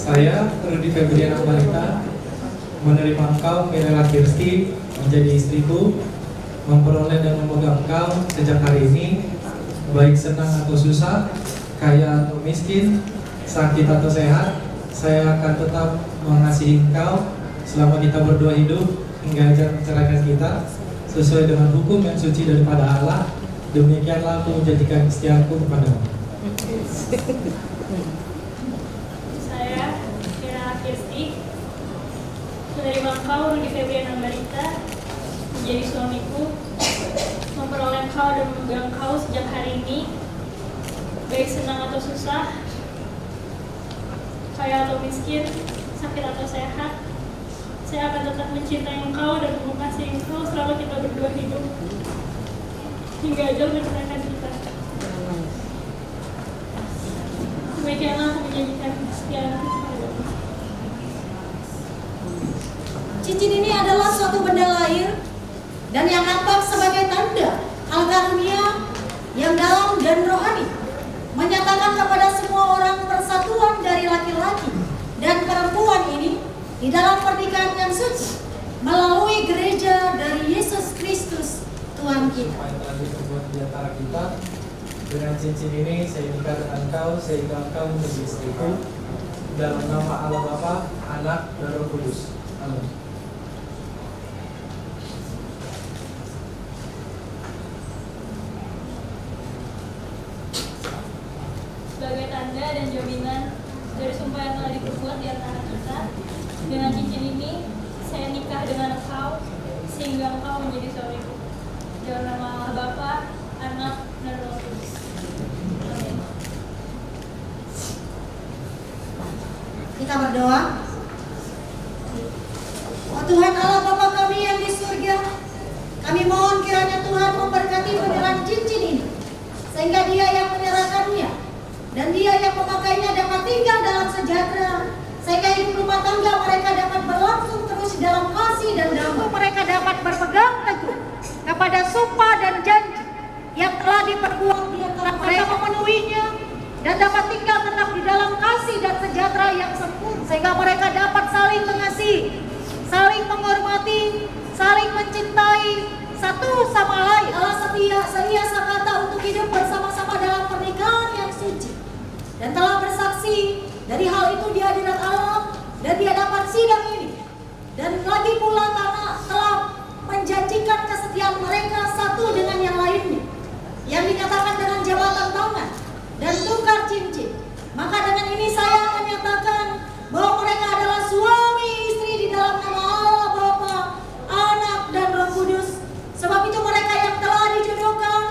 Saya, Rudy Febrian Ambarita, menerima engkau, Mirella Kirsti, menjadi istriku, memperoleh dan memegang engkau sejak hari ini, baik senang atau susah, kaya atau miskin, sakit atau sehat. Saya akan tetap mengasihi engkau selama kita berdua hidup hingga ajal menceraikan kita, sesuai dengan hukum yang suci daripada Allah. Demikianlah aku menjadikan kesetiaanku kepadamu. Saya, Mirella Kirsti, menerima engkau, Rudy Febrian Ambarita, menjadi suamiku, memperoleh engkau dan memegang engkau sejak hari ini, baik senang atau susah, kaya atau miskin, sakit atau sehat. Saya akan tetap mencintai Engkau dan mengasihi Engkau selama kita berdua hidup, hingga ajal memisahkan kita. Demikianlah aku menjanjikan kesetiaanku kepadamu. Cincin ini adalah suatu benda lahir dan yang nampak sebagai tanda hal karunia yang dalam dan rohani, menyatakan kepada semua orang persatuan dari laki-laki dan perempuan ini di dalam pernikahan yang suci melalui gereja dari Yesus Kristus Tuhan kita. Apa yang telah diperbuat di antara kita, dengan cincin ini saya nikah dengan engkau sehingga engkau menjadi istriku, dalam nama Allah Bapa, Anak, dan Roh Kudus. Amin. Sebagai tanda dan jaminan dari sumpah yang telah diperbuat di antara kita, dengan cincin ini saya nikah dengan engkau sehingga engkau menjadi suamiku. Dalam nama Allah Bapa, Anak, dan Roh Kudus. Amin. Kita berdoa. Oh Tuhan Allah Bapa kami yang di surga, kami mohon kiranya Tuhan memberkati penyerahan cincin ini, sehingga dia yang menyerahkannya dan dia yang memakainya dapat tinggal dalam sejahtera, sehingga hidup rumah tangga mereka dapat berlangsung terus dalam kasih dan damai. Mereka dapat berpegang teguh kepada sumpah dan janji yang telah diperbuat di antara mereka, memenuhinya dan dapat tinggal tetap di dalam kasih dan sejahtera yang sempurna, sehingga mereka dapat saling mengasihi, saling menghormati, saling mencintai satu sama lain. Allah setia sakata untuk hidup bersama-sama dalam pernikahan yang suci, dan telah bersaksi dari hal itu di hadirat Allah dan di hadapan sidang ini, dan lagi pula karena telah menjanjikan kesetiaan mereka satu dengan yang lainnya, yang dinyatakan dengan jabatan tangan dan tukar cincin. Maka dengan ini saya menyatakan bahwa mereka adalah suami istri di dalam nama Allah Bapa, Anak, dan Roh Kudus. Sebab itu mereka yang telah dijodohkan,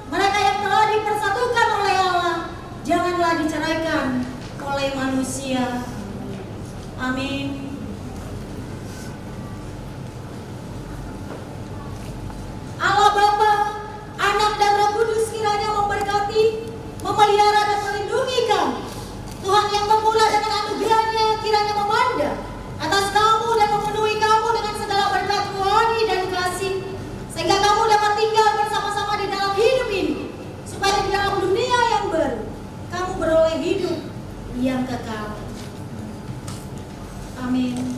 mereka yang telah dipersatukan oleh Allah, janganlah diceraikan oleh manusia. Amin. Allah Bapa, Anak, dan Roh Kudus kiranya memberkati, memelihara, dan melindungi kamu. Tuhan yang memula dengan anugerahnya kiranya memandang atas kamu dan memenuhi kamu dengan segala berkat rohani dan kasih, sehingga kamu dapat tinggal bersama-sama di dalam hidup ini, supaya di dalam dunia yang baru kamu beroleh hidup yang kekal. Amin.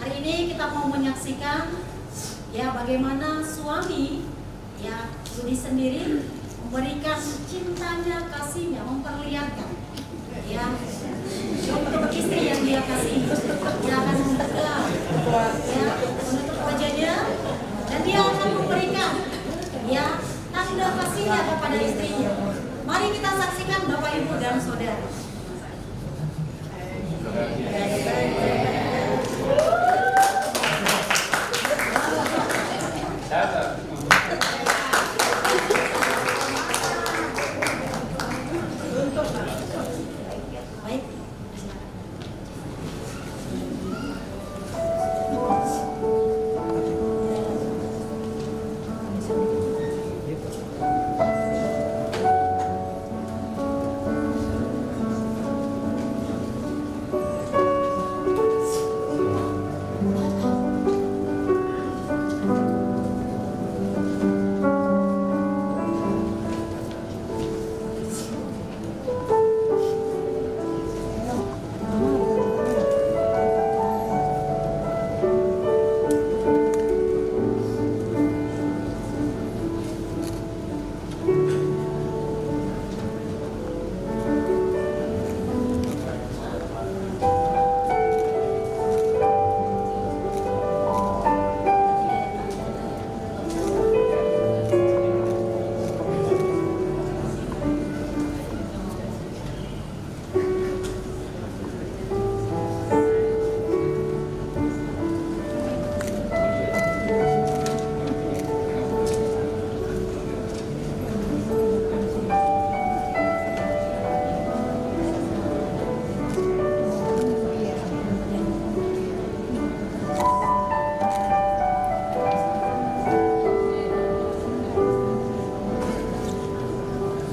Hari ini kita mau menyaksikan ya bagaimana suami ya Budi sendiri memberikan cintanya, kasihnya, memperlihatkan ya untuk istri yang dia kasih. Dia akan membuka ya menutup wajahnya dan dia akan memberikan ya tanda kasihnya kepada istrinya. Mari kita saksikan Bapak Ibu dan Saudara.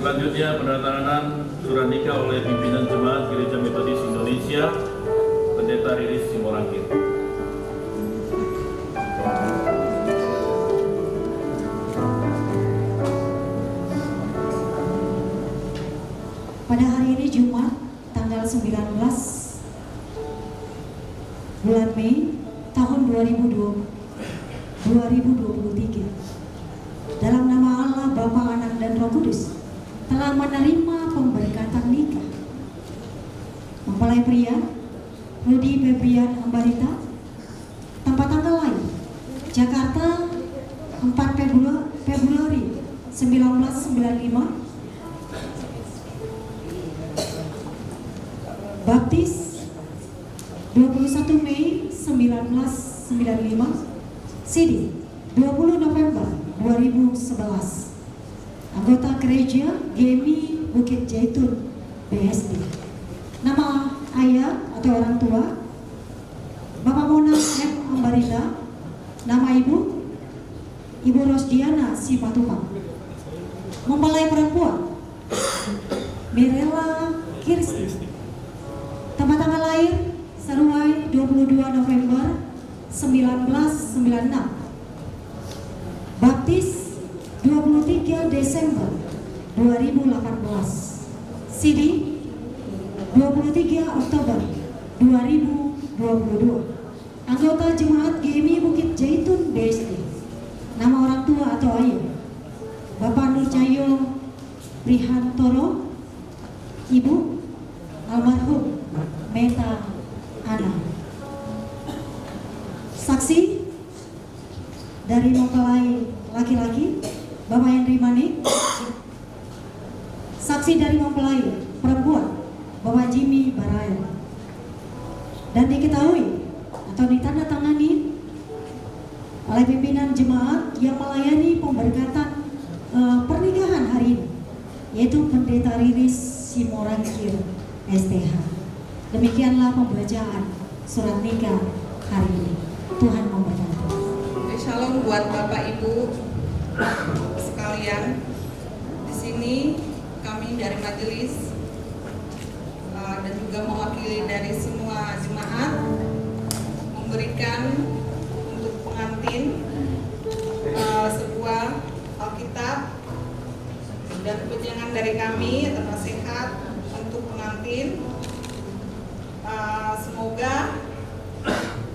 Selanjutnya penandatanganan surat nikah oleh pimpinan Jemaat Gereja Metodis Indonesia, Pendeta Riris Simorangkir. Pada hari ini Jumat tanggal 19 bulan Mei tahun 2023, dalam nama Allah Bapa, Anak dan Roh Kudus, telah menerima pemberkatan nikah mempelai pria Rudi Febrian Ambarita, tempat tanggal lahir Jakarta 4 Februari 1995, baptis 21 Mei 1995, Sidi 20 November 2011, anggota gereja GMI Bukit Jaitun BSD. Nama ayah atau orang tua Bapak Mona M. Ambarita. Nama ibu Rosdiana Simatupang. Mempelai perempuan Mirella Kirsti, tempat tanggal lahir Seruai 22 November 1996, baptis 23 Desember 2018, Sidi 23 Oktober 2022, anggota Jemaat GMI Bukit Jaitun BSD. Nama orang tua atau ayah Bapak Nur Cahyo Prihantoro, Ibu almarhum Meta Ana. Saksi dari mempelai laki-laki Bapak Henry Mani. Saksi dari mempelai perempuan Bapak Jimmy Barael. Dan diketahui atau ditandatangani oleh pimpinan jemaat yang melayani pemberkatan pernikahan hari ini, yaitu Pendeta Riris Simorangkir STH. Demikianlah pembacaan surat nikah hari ini. Tuhan memberkati. Shalom buat Bapak Ibu sekalian. Di sini kami dari majelis dan juga mewakili dari semua jemaat memberikan untuk pengantin sebuah Alkitab dan pejangan dari kami atau nasihat untuk pengantin. Semoga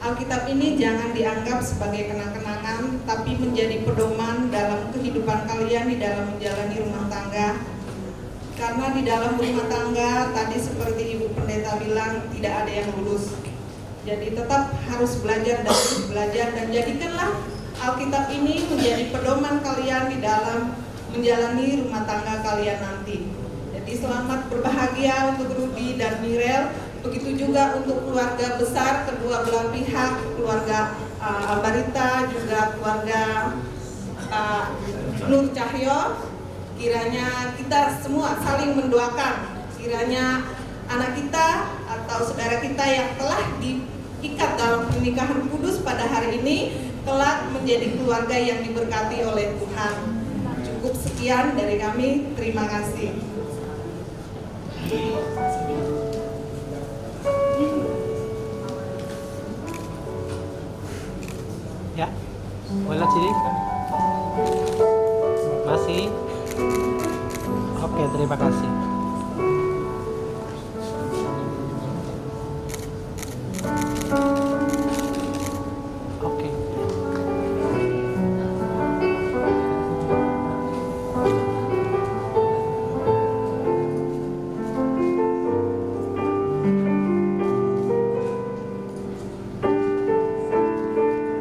Alkitab ini jangan dianggap sebagai kenang-kenangan, tapi menjadi pedoman dalam kehidupan kalian di dalam menjalani rumah tangga. Karena di dalam rumah tangga, tadi seperti Ibu Pendeta bilang, tidak ada yang lulus. Jadi tetap harus belajar dan terus belajar, dan jadikanlah Alkitab ini menjadi pedoman kalian di dalam menjalani rumah tangga kalian nanti. Jadi selamat berbahagia untuk Rudy dan Mirel. Begitu juga untuk keluarga besar kedua belah pihak, keluarga Ambarita, juga keluarga Nur Cahyo. Kiranya kita semua saling mendoakan, kiranya anak kita atau saudara kita yang telah diikat dalam pernikahan kudus pada hari ini kelak menjadi keluarga yang diberkati oleh Tuhan. Cukup sekian dari kami, terima kasih. Ya, boleh sini. Masih. Oke, terima kasih. Oke.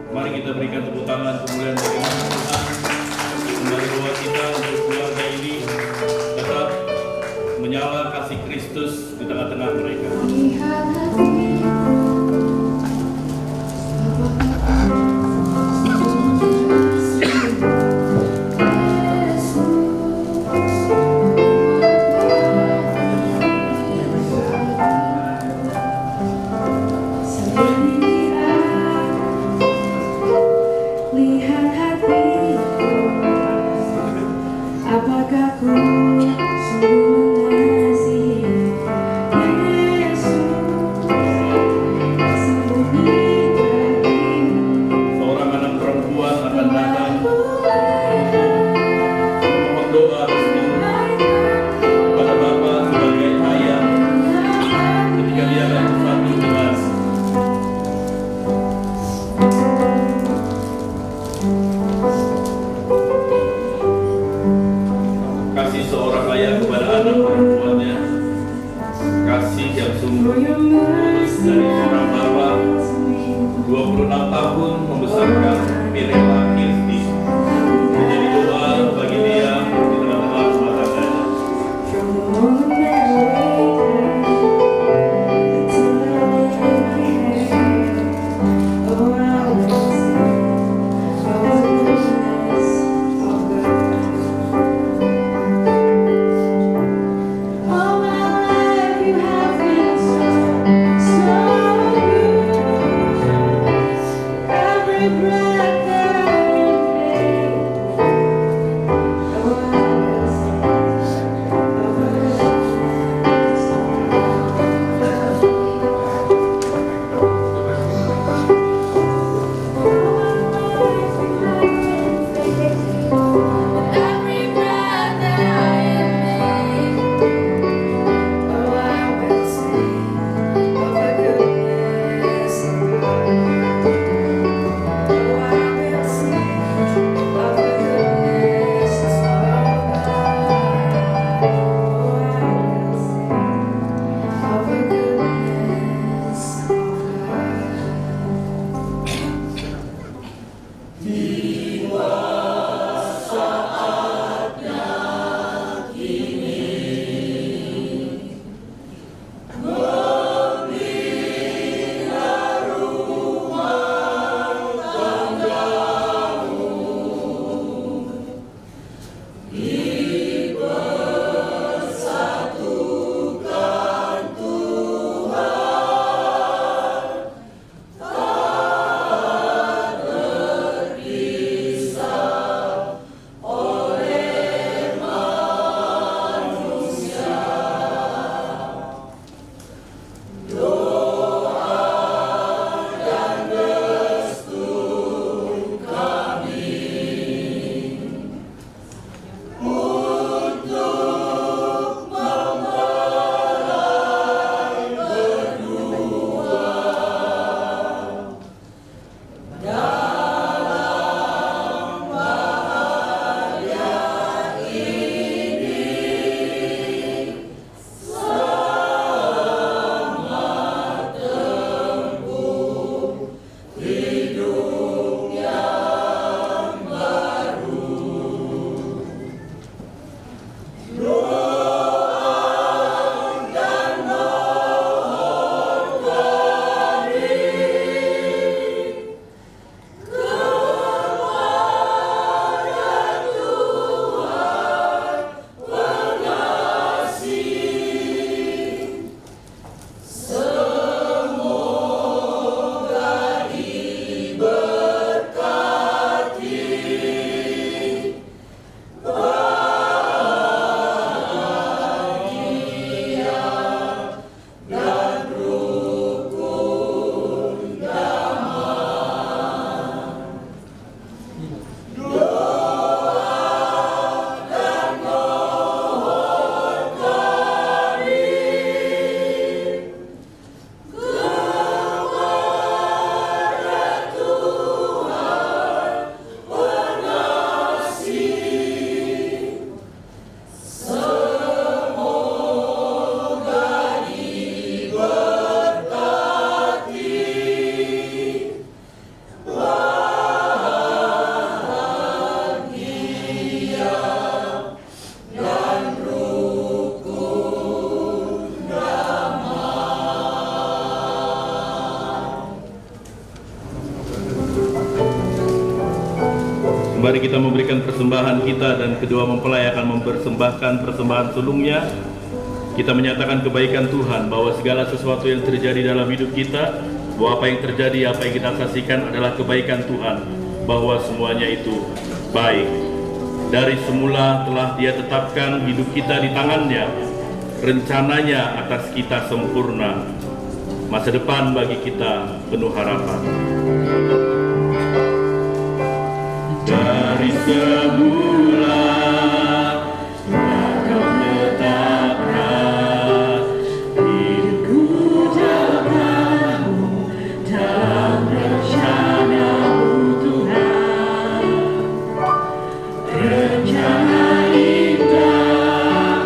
Mari kita berikan tepuk tangan kemuliaan bagi Tuhan. Kembali doa kita untuk keluarga ini tetap menyala kasih Kristus di tengah-tengah mereka. Lihat hatiku, apakah ku sayang kepada anak perempuannya, kasih yang sungguh tulus dari seorang bapak 26 tahun membesarkan Mirella Kirti. Menjadi doa bagi dia di tengah-tengah rumah tangganya. Mari kita memberikan persembahan kita dan kedua mempelai akan mempersembahkan persembahan sulungnya. Kita menyatakan kebaikan Tuhan bahwa segala sesuatu yang terjadi dalam hidup kita, bahwa apa yang terjadi, apa yang kita saksikan adalah kebaikan Tuhan, bahwa semuanya itu baik. Dari semula telah Dia tetapkan hidup kita di tangannya, rencananya atas kita sempurna, masa depan bagi kita penuh harapan. Dari semula Kau tetapkan hidupku dalam rencana-Mu Tuhan, rencana indah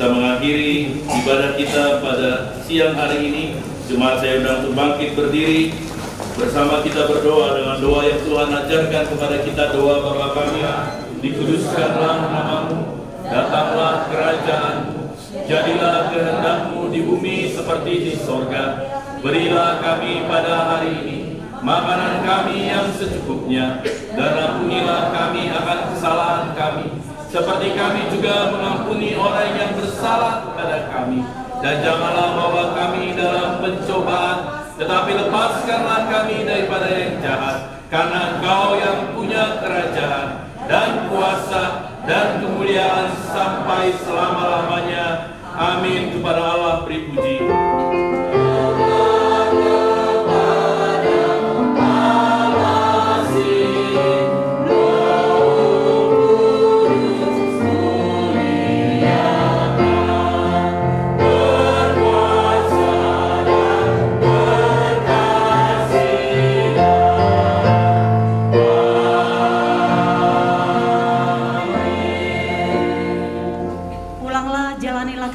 kita mengakhiri ibadah kita pada siang hari ini. Jemaat saya undang untuk bangkit berdiri. Bersama kita berdoa dengan doa yang Tuhan ajarkan kepada kita, doa Bapa kami, dikuduskanlah namamu, datanglah kerajaan-Mu, jadilah kehendak-Mu di bumi seperti di sorga. Berilah kami pada hari ini makanan kami yang secukupnya, dan ampunilah kami akan kesalahan kami, seperti kami juga mengampuni orang yang bersalah kepada kami. Dan janganlah bawa kami dalam pencobaan, tetapi lepaskanlah kami daripada yang jahat, karena Engkau yang punya kerajaan dan kuasa dan kemuliaan sampai selama-lamanya. Amin. Kepada Allah beri puji.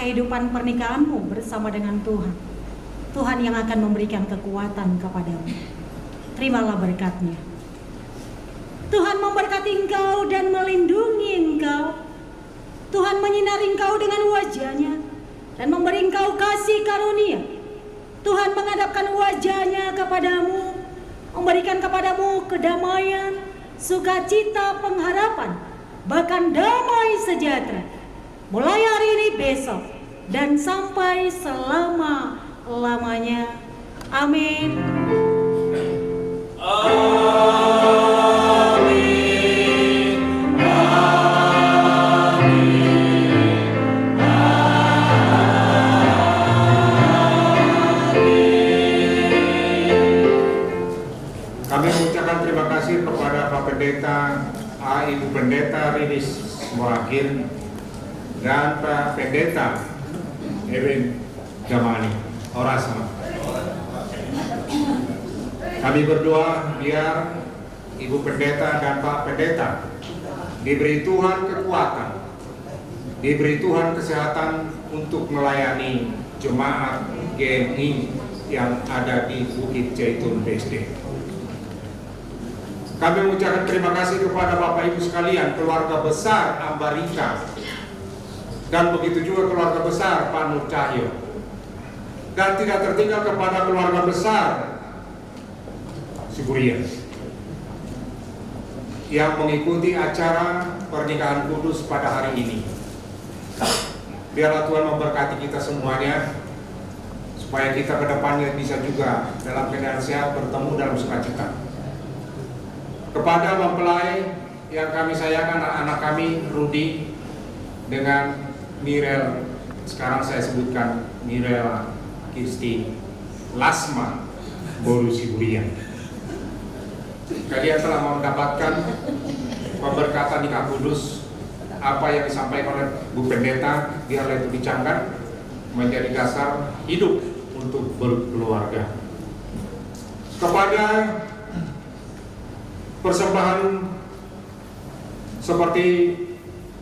Kehidupan pernikahanmu bersama dengan Tuhan. Tuhan yang akan memberikan kekuatan kepadamu. Terimalah berkat-Nya. Tuhan memberkati engkau dan melindungi engkau. Tuhan menyinari engkau dengan wajah-Nya dan memberi engkau kasih karunia. Tuhan menghadapkan wajah-Nya kepadamu, memberikan kepadamu kedamaian, sukacita, pengharapan, bahkan damai sejahtera. Mulai hari ini, besok, dan sampai selama-lamanya. Amin. Amin. Kami mengucapkan terima kasih kepada Pak Pendeta, Ibu Pendeta Rinis Morakin, dan Pak Pendeta Eben Jamani Orasma. Kami berdoa biar Ibu Pendeta dan Pak Pendeta diberi Tuhan kekuatan, diberi Tuhan kesehatan untuk melayani jemaat GMI yang ada di Bukit Jaitun BSD. Kami mengucapkan terima kasih kepada Bapak Ibu sekalian, keluarga besar Ambarika, dan begitu juga keluarga besar Pak Nur Cahyo, dan tidak tertinggal kepada keluarga besar Siburian yang mengikuti acara pernikahan kudus pada hari ini. Biarlah Tuhan memberkati kita semuanya, supaya kita ke depannya bisa juga dalam keadaan sehat bertemu dalam sukacita. Kepada mempelai yang kami sayangkan, anak kami Rudi dengan Mirel, sekarang saya sebutkan Mirela Kirsti Lasma Boru Siburian. Kalian telah mendapatkan pemberkatan nikah kudus. Apa yang disampaikan oleh Bu Pendeta, biarlah itu dicamkan menjadi dasar hidup untuk berkeluarga. Kepada persembahan seperti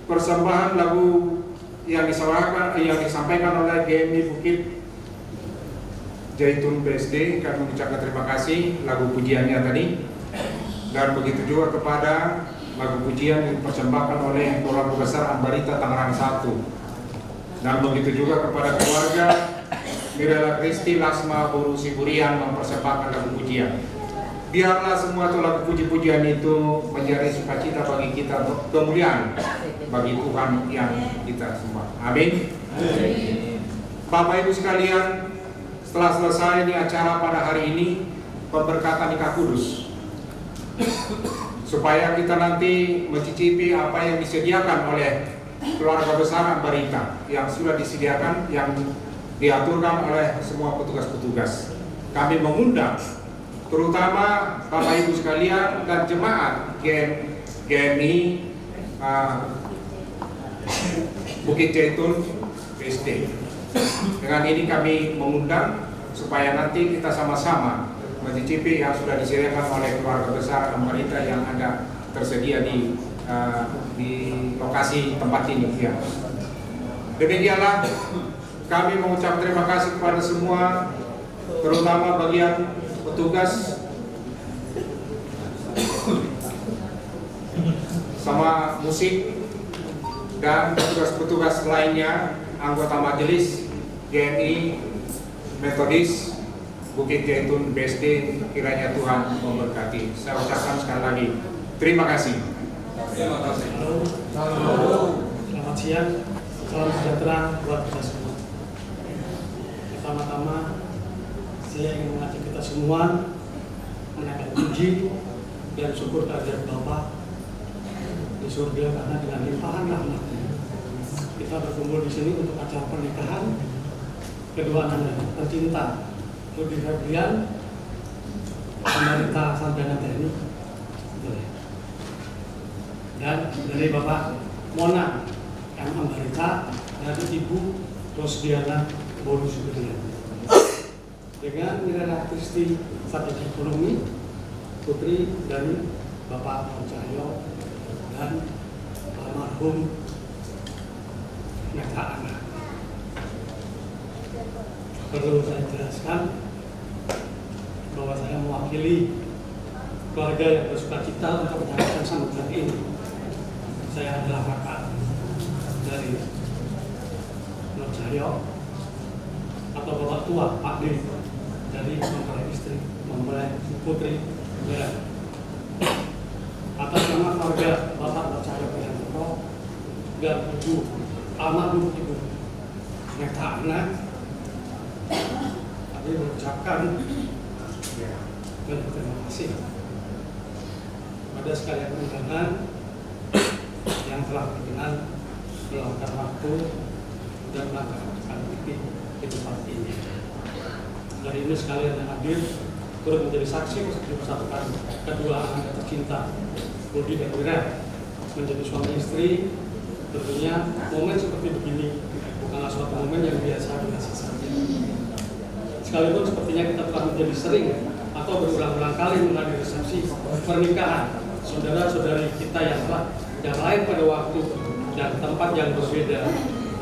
persembahan lagu yang disampaikan oleh GMI Bukit Jaitun BSD, kami mengucapkan terima kasih lagu pujiannya tadi, dan begitu juga kepada lagu pujian yang dipersembahkan oleh keluarga besar Ambarita Tangerang 1, dan begitu juga kepada keluarga Mirela Kristi Lasma Boru Siburian mempersembahkan lagu pujian. Biarlah semua itu lagu puji-pujian itu menjadi sukacita bagi kita, kemuliaan bagi Tuhan yang kita sembah. Amin. Bapak Ibu sekalian, setelah selesai ini acara pada hari ini, pemberkatan nikah kudus, supaya kita nanti mencicipi apa yang disediakan oleh keluarga besar Ambarita, yang sudah disediakan, yang diaturkan oleh semua petugas-petugas. Kami mengundang terutama Bapak Ibu sekalian dan jemaat GMI Bukit Jaitun BSD. Dengan ini kami mengundang supaya nanti kita sama-sama mencicipi yang sudah disediakan oleh keluarga besar Ambarita yang ada tersedia di lokasi tempat ini. Ya. Demikianlah kami mengucap terima kasih kepada semua, terutama bagian petugas sama musik dan petugas-petugas lainnya, anggota majelis GMI Metodis Bukit Jaitun BSD. Kiranya Tuhan memberkati. Saya ucapkan sekali lagi terima kasih. Terima kasih. Selamat siang, salam sejahtera buat kita semua. Pertama-tama saya ingin mengajak kita semua menaikkan puji dan syukur kehadirat Bapa di surga, karena dengan limpahan rahmat-Nya kita berkumpul di sini untuk acara pernikahan kedua anak tercinta, Rudi Febrian, Marita Sandana Teknik, dan dari Bapak Mona M. Marita, dari Ibu Rosdiana Bonus Gudrian, dengan Mirana Kristi Strategi Ekonomi, putri dari Bapak Cahyo dan almarhum Neta Anak. Perlu saya jelaskan bahwa saya mewakili keluarga yang bersuka cita untuk menyaksikan sambutan ini. Saya adalah kakak dari Nur Cahyo atau bapak tua Pak D dari mempelai istri, mempelai putri Bera. Atas nama keluarga Bapak Nur Cahyo Prihanto dan Ibu almarhum Ibu Neta Anak, kami mengucapkan terima kasih pada sekalian undangan yang telah berkenan meluangkan waktu dan melakukan di tempat ini. Hari ini sekalian yang hadir turut menjadi saksi persatukan kedua anak tercinta, Budi dan Wira, menjadi suami istri. Tentunya momen seperti begini bukanlah suatu momen yang biasa saja. Sekalipun sepertinya kita telah menjadi sering atau berulang-ulang kali menghadiri resepsi pernikahan saudara-saudari kita yang lain pada waktu dan tempat yang berbeda,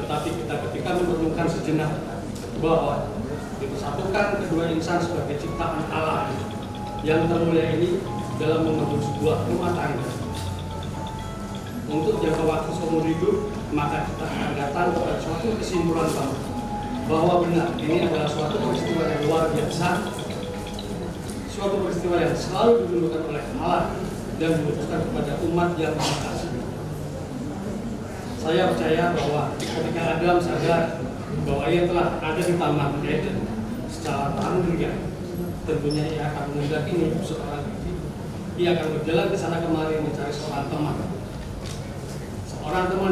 tetapi kita ketika merenungkan sejenak bahwa dipersatukan kedua insan sebagai ciptaan Allah yang termulia ini dalam membentuk sebuah rumah tangga untuk jangka waktu seumur hidup, maka kita akan datang kepada suatu kesimpulan bahwa benar ini adalah suatu peristiwa yang luar biasa, suatu peristiwa yang selalu ditunjukkan oleh Allah dan dibutuhkan kepada umat yang berkasih. Saya percaya bahwa ketika Adam sadar bahwa ia telah ada di Taman Eden secara terang-terangan, tentunya ia akan menghendaki seorang ia akan berjalan ke sana kemari mencari seorang teman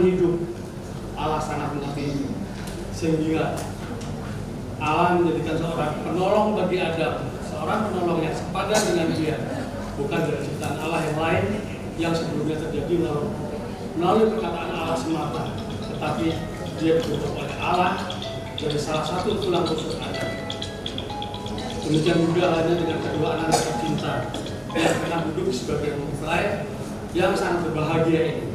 hidup. Allah sangat mengerti sehingga Allah menjadikan seorang penolong bagi Adam, seorang penolong yang sepadan dengan dia, bukan dari ciptaan Allah yang lain yang sebelumnya terjadi melalui perkataan Allah semata, tetapi dia dibentuk oleh Allah dari salah satu tulang rusuk Adam. Demikian juga halnya dengan kedua anak tercinta yang pernah duduk sebagai mempelai yang sangat berbahagia ini.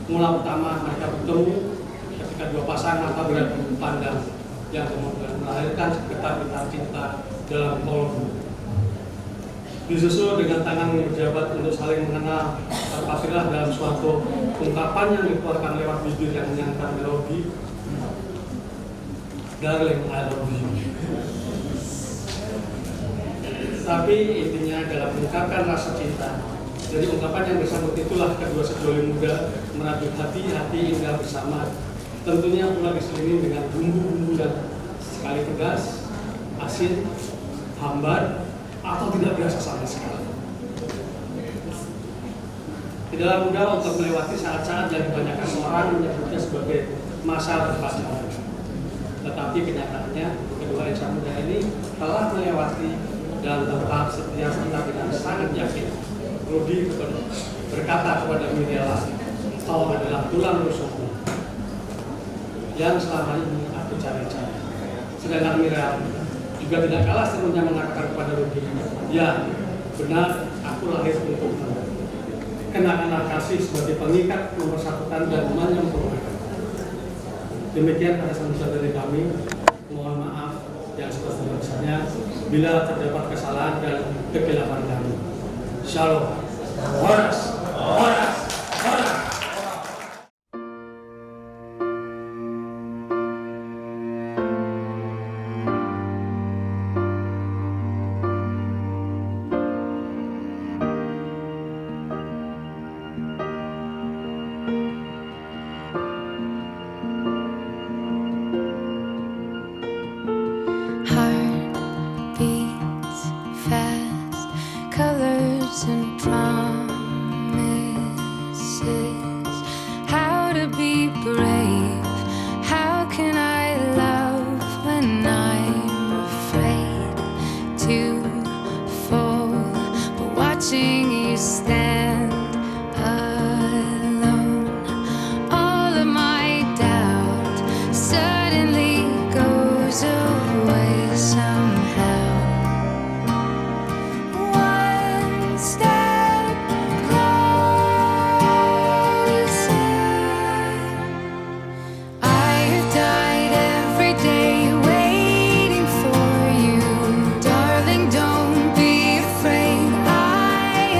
Mula pertama mereka bertemu ketika dua pasangan tak berat pandang yang kemudian melahirkan segetar-getar cinta dalam kolom. Disusul dengan tangan yang berjabat untuk saling mengenal, terpakailah dalam suatu ungkapan yang dikeluarkan lewat bibir yang menyanyikan melodi, Darling, I love you. Tapi intinya adalah mengungkapkan rasa cinta. Jadi ungkapan yang bersambut itulah kedua sejoli muda merajut hati indah bersama. Tentunya pula diselingi dengan bumbu-bumbu yang sekali pedas, asin, hambar, atau tidak biasa sama sekali. Tidaklah mudah untuk melewati saat-saat yang kebanyakan orang menyebutnya sebagai masa berpacaran. Tetapi kenyataannya kedua insan muda ini telah melewati dan tetap setia dengan sangat yakin. Rudi berkata kepada Miriam, "Kau adalah tulang rusukku yang selama ini aku cari-cari." Sedangkan Miriam juga tidak kalah serunya mengatakan kepada Rudi, "Ya, benar, aku lahir untukmu." Kenakanlah kasih sebagai pengikat, mempersatukan dan menyempurnakan. Demikian kata saudara-saudari kami, mohon maaf yang sebesar-besarnya bila terdapat kesalahan dan kekhilafan kami. Shalom. Horas. Horas. Horas. Heart beats fast, colors and promises. How to be brave? How can I love when I'm afraid to fall? But watching you stand alone, all of my doubt suddenly goes away somehow. One step closer. I have died every day waiting for you. Darling, don't be afraid. I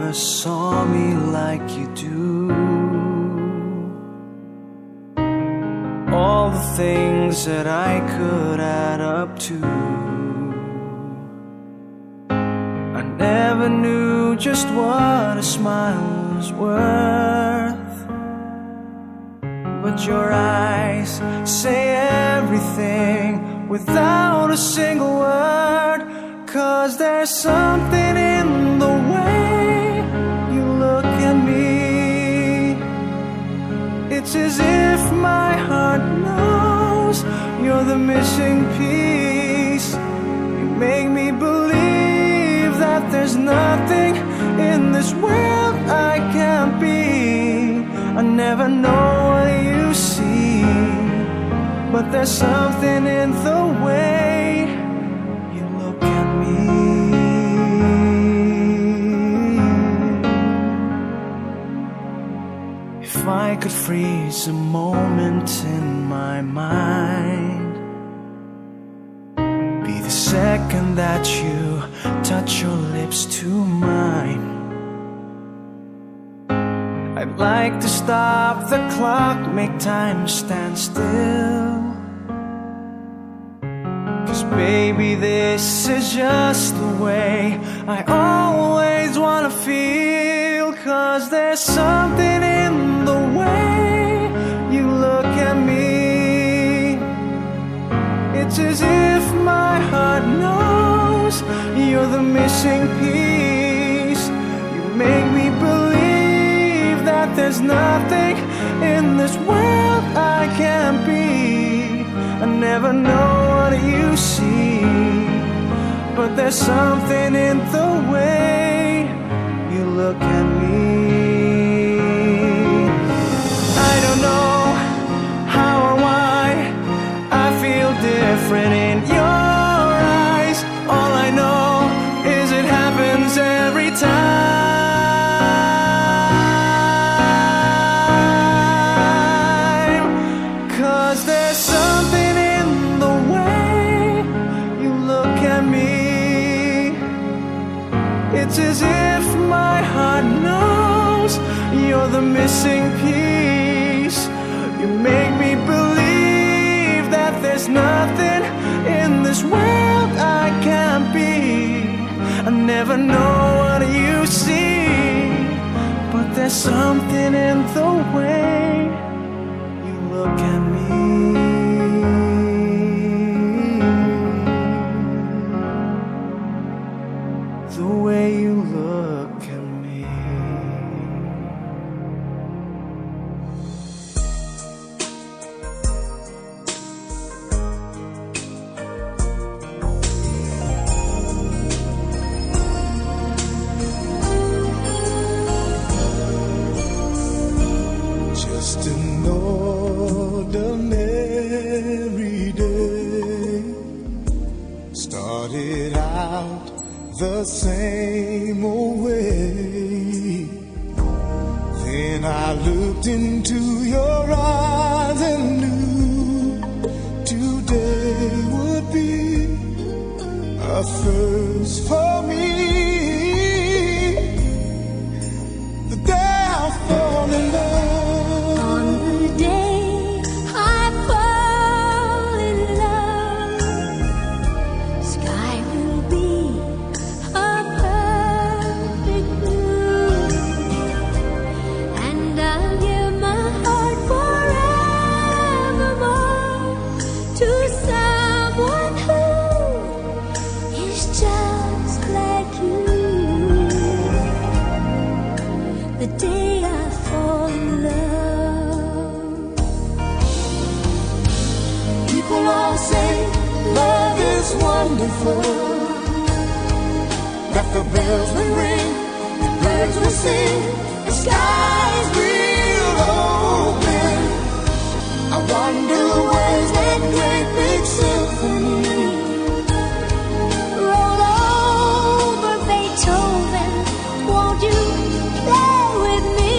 never saw me like you do. All the things that I could add up to, I never knew just what a smile was worth. But your eyes say everything without a single word. 'Cause there's something in the way you look at me. It's as if my heart knows you're the missing piece. You make me believe that there's nothing in this world I can't be. I never know what you see, but there's something in the way you look at me. If I could freeze a moment in my mind, be the second that you touch your lips to mine. I'd like to stop the clock, make time stand still. 'Cause baby, this is just the way I always wanna feel. 'Cause there's something in the way you look at me. It's as if my heart knows you're the missing piece. You make me believe that there's nothing in this world I can't be. I never know what you see, but there's something in the way you look at me. I don't know how or why I feel different in your eyes. All I know is it happens every time. 'Cause there's something in the way you look at me. It's as if my heart knows you're the missing piece. You make me believe that there's nothing in this world I can't be. I never know what you see, but there's something in the way you look at me. The way you look at me. Just an ordinary day, started out the same old way. Then I looked into your eyes and knew today would be a first for me. The day I fall in love. On the day I fall in love, sky will be a perfect blue, and I'll give my heart forevermore to someone who is just like you. The day I fall in love. People all say love is wonderful, that the bells will ring, the birds will sing, the skies will open. I wonder where's that great big symphony Roll over Beethoven, won't you play with me?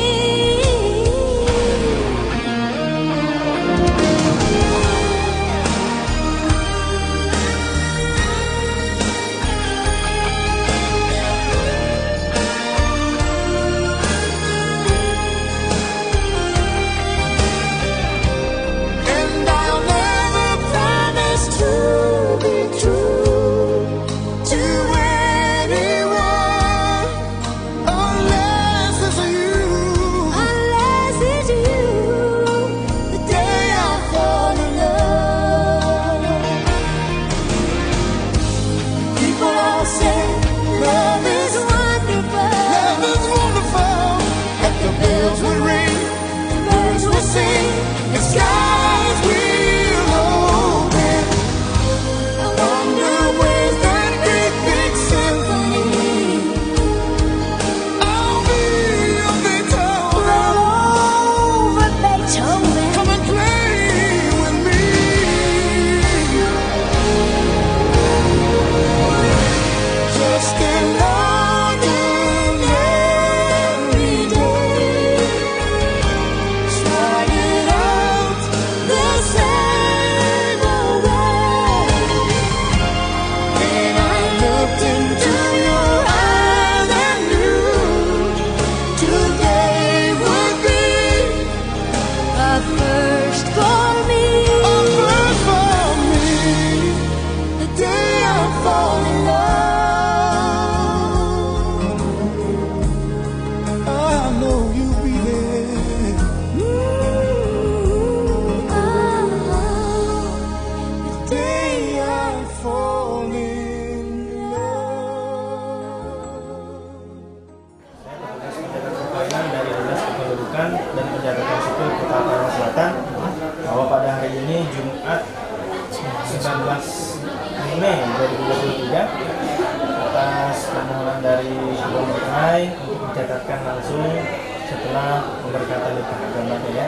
langsung setelah pemberkatan nikah agamanya ya.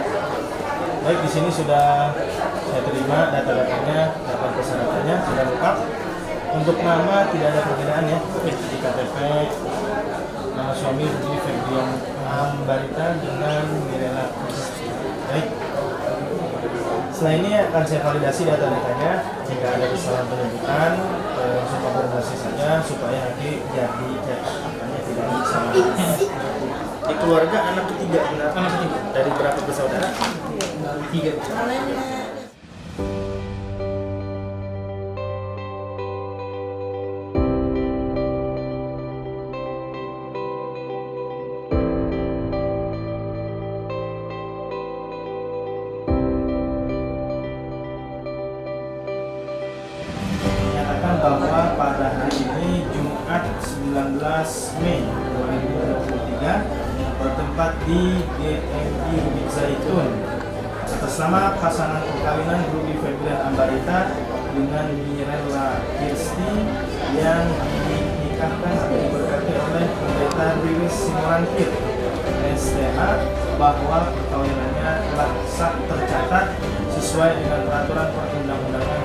Baik, di sini sudah saya terima data-datanya, data persyaratannya sudah lengkap. Untuk nama tidak ada perbedaan ya. Di KTP nama suami Rudi Febrian Ambarita dengan Mirela. Baik. Setelah ini akan saya validasi data-datanya. Jika ada kesalahan penyebutan, langsung konfirmasi saja supaya nanti jadi cetakannya tidak salah. Di keluarga anak ketiga, anak ketiga dari berapa bersaudara? 3. Bahwa pada hari ini Jumat 19 Mei 2023 bertempat di GMI Bukit Zaitun atas nama pasangan perkawinan Rudi Febrian Ambarita dengan Mirela Kirsti yang dinikahkan atau diberkati oleh Pendeta Rilis Simorangkir STH, bahwa perkawinannya telah sah tercatat sesuai dengan peraturan perundang-undangan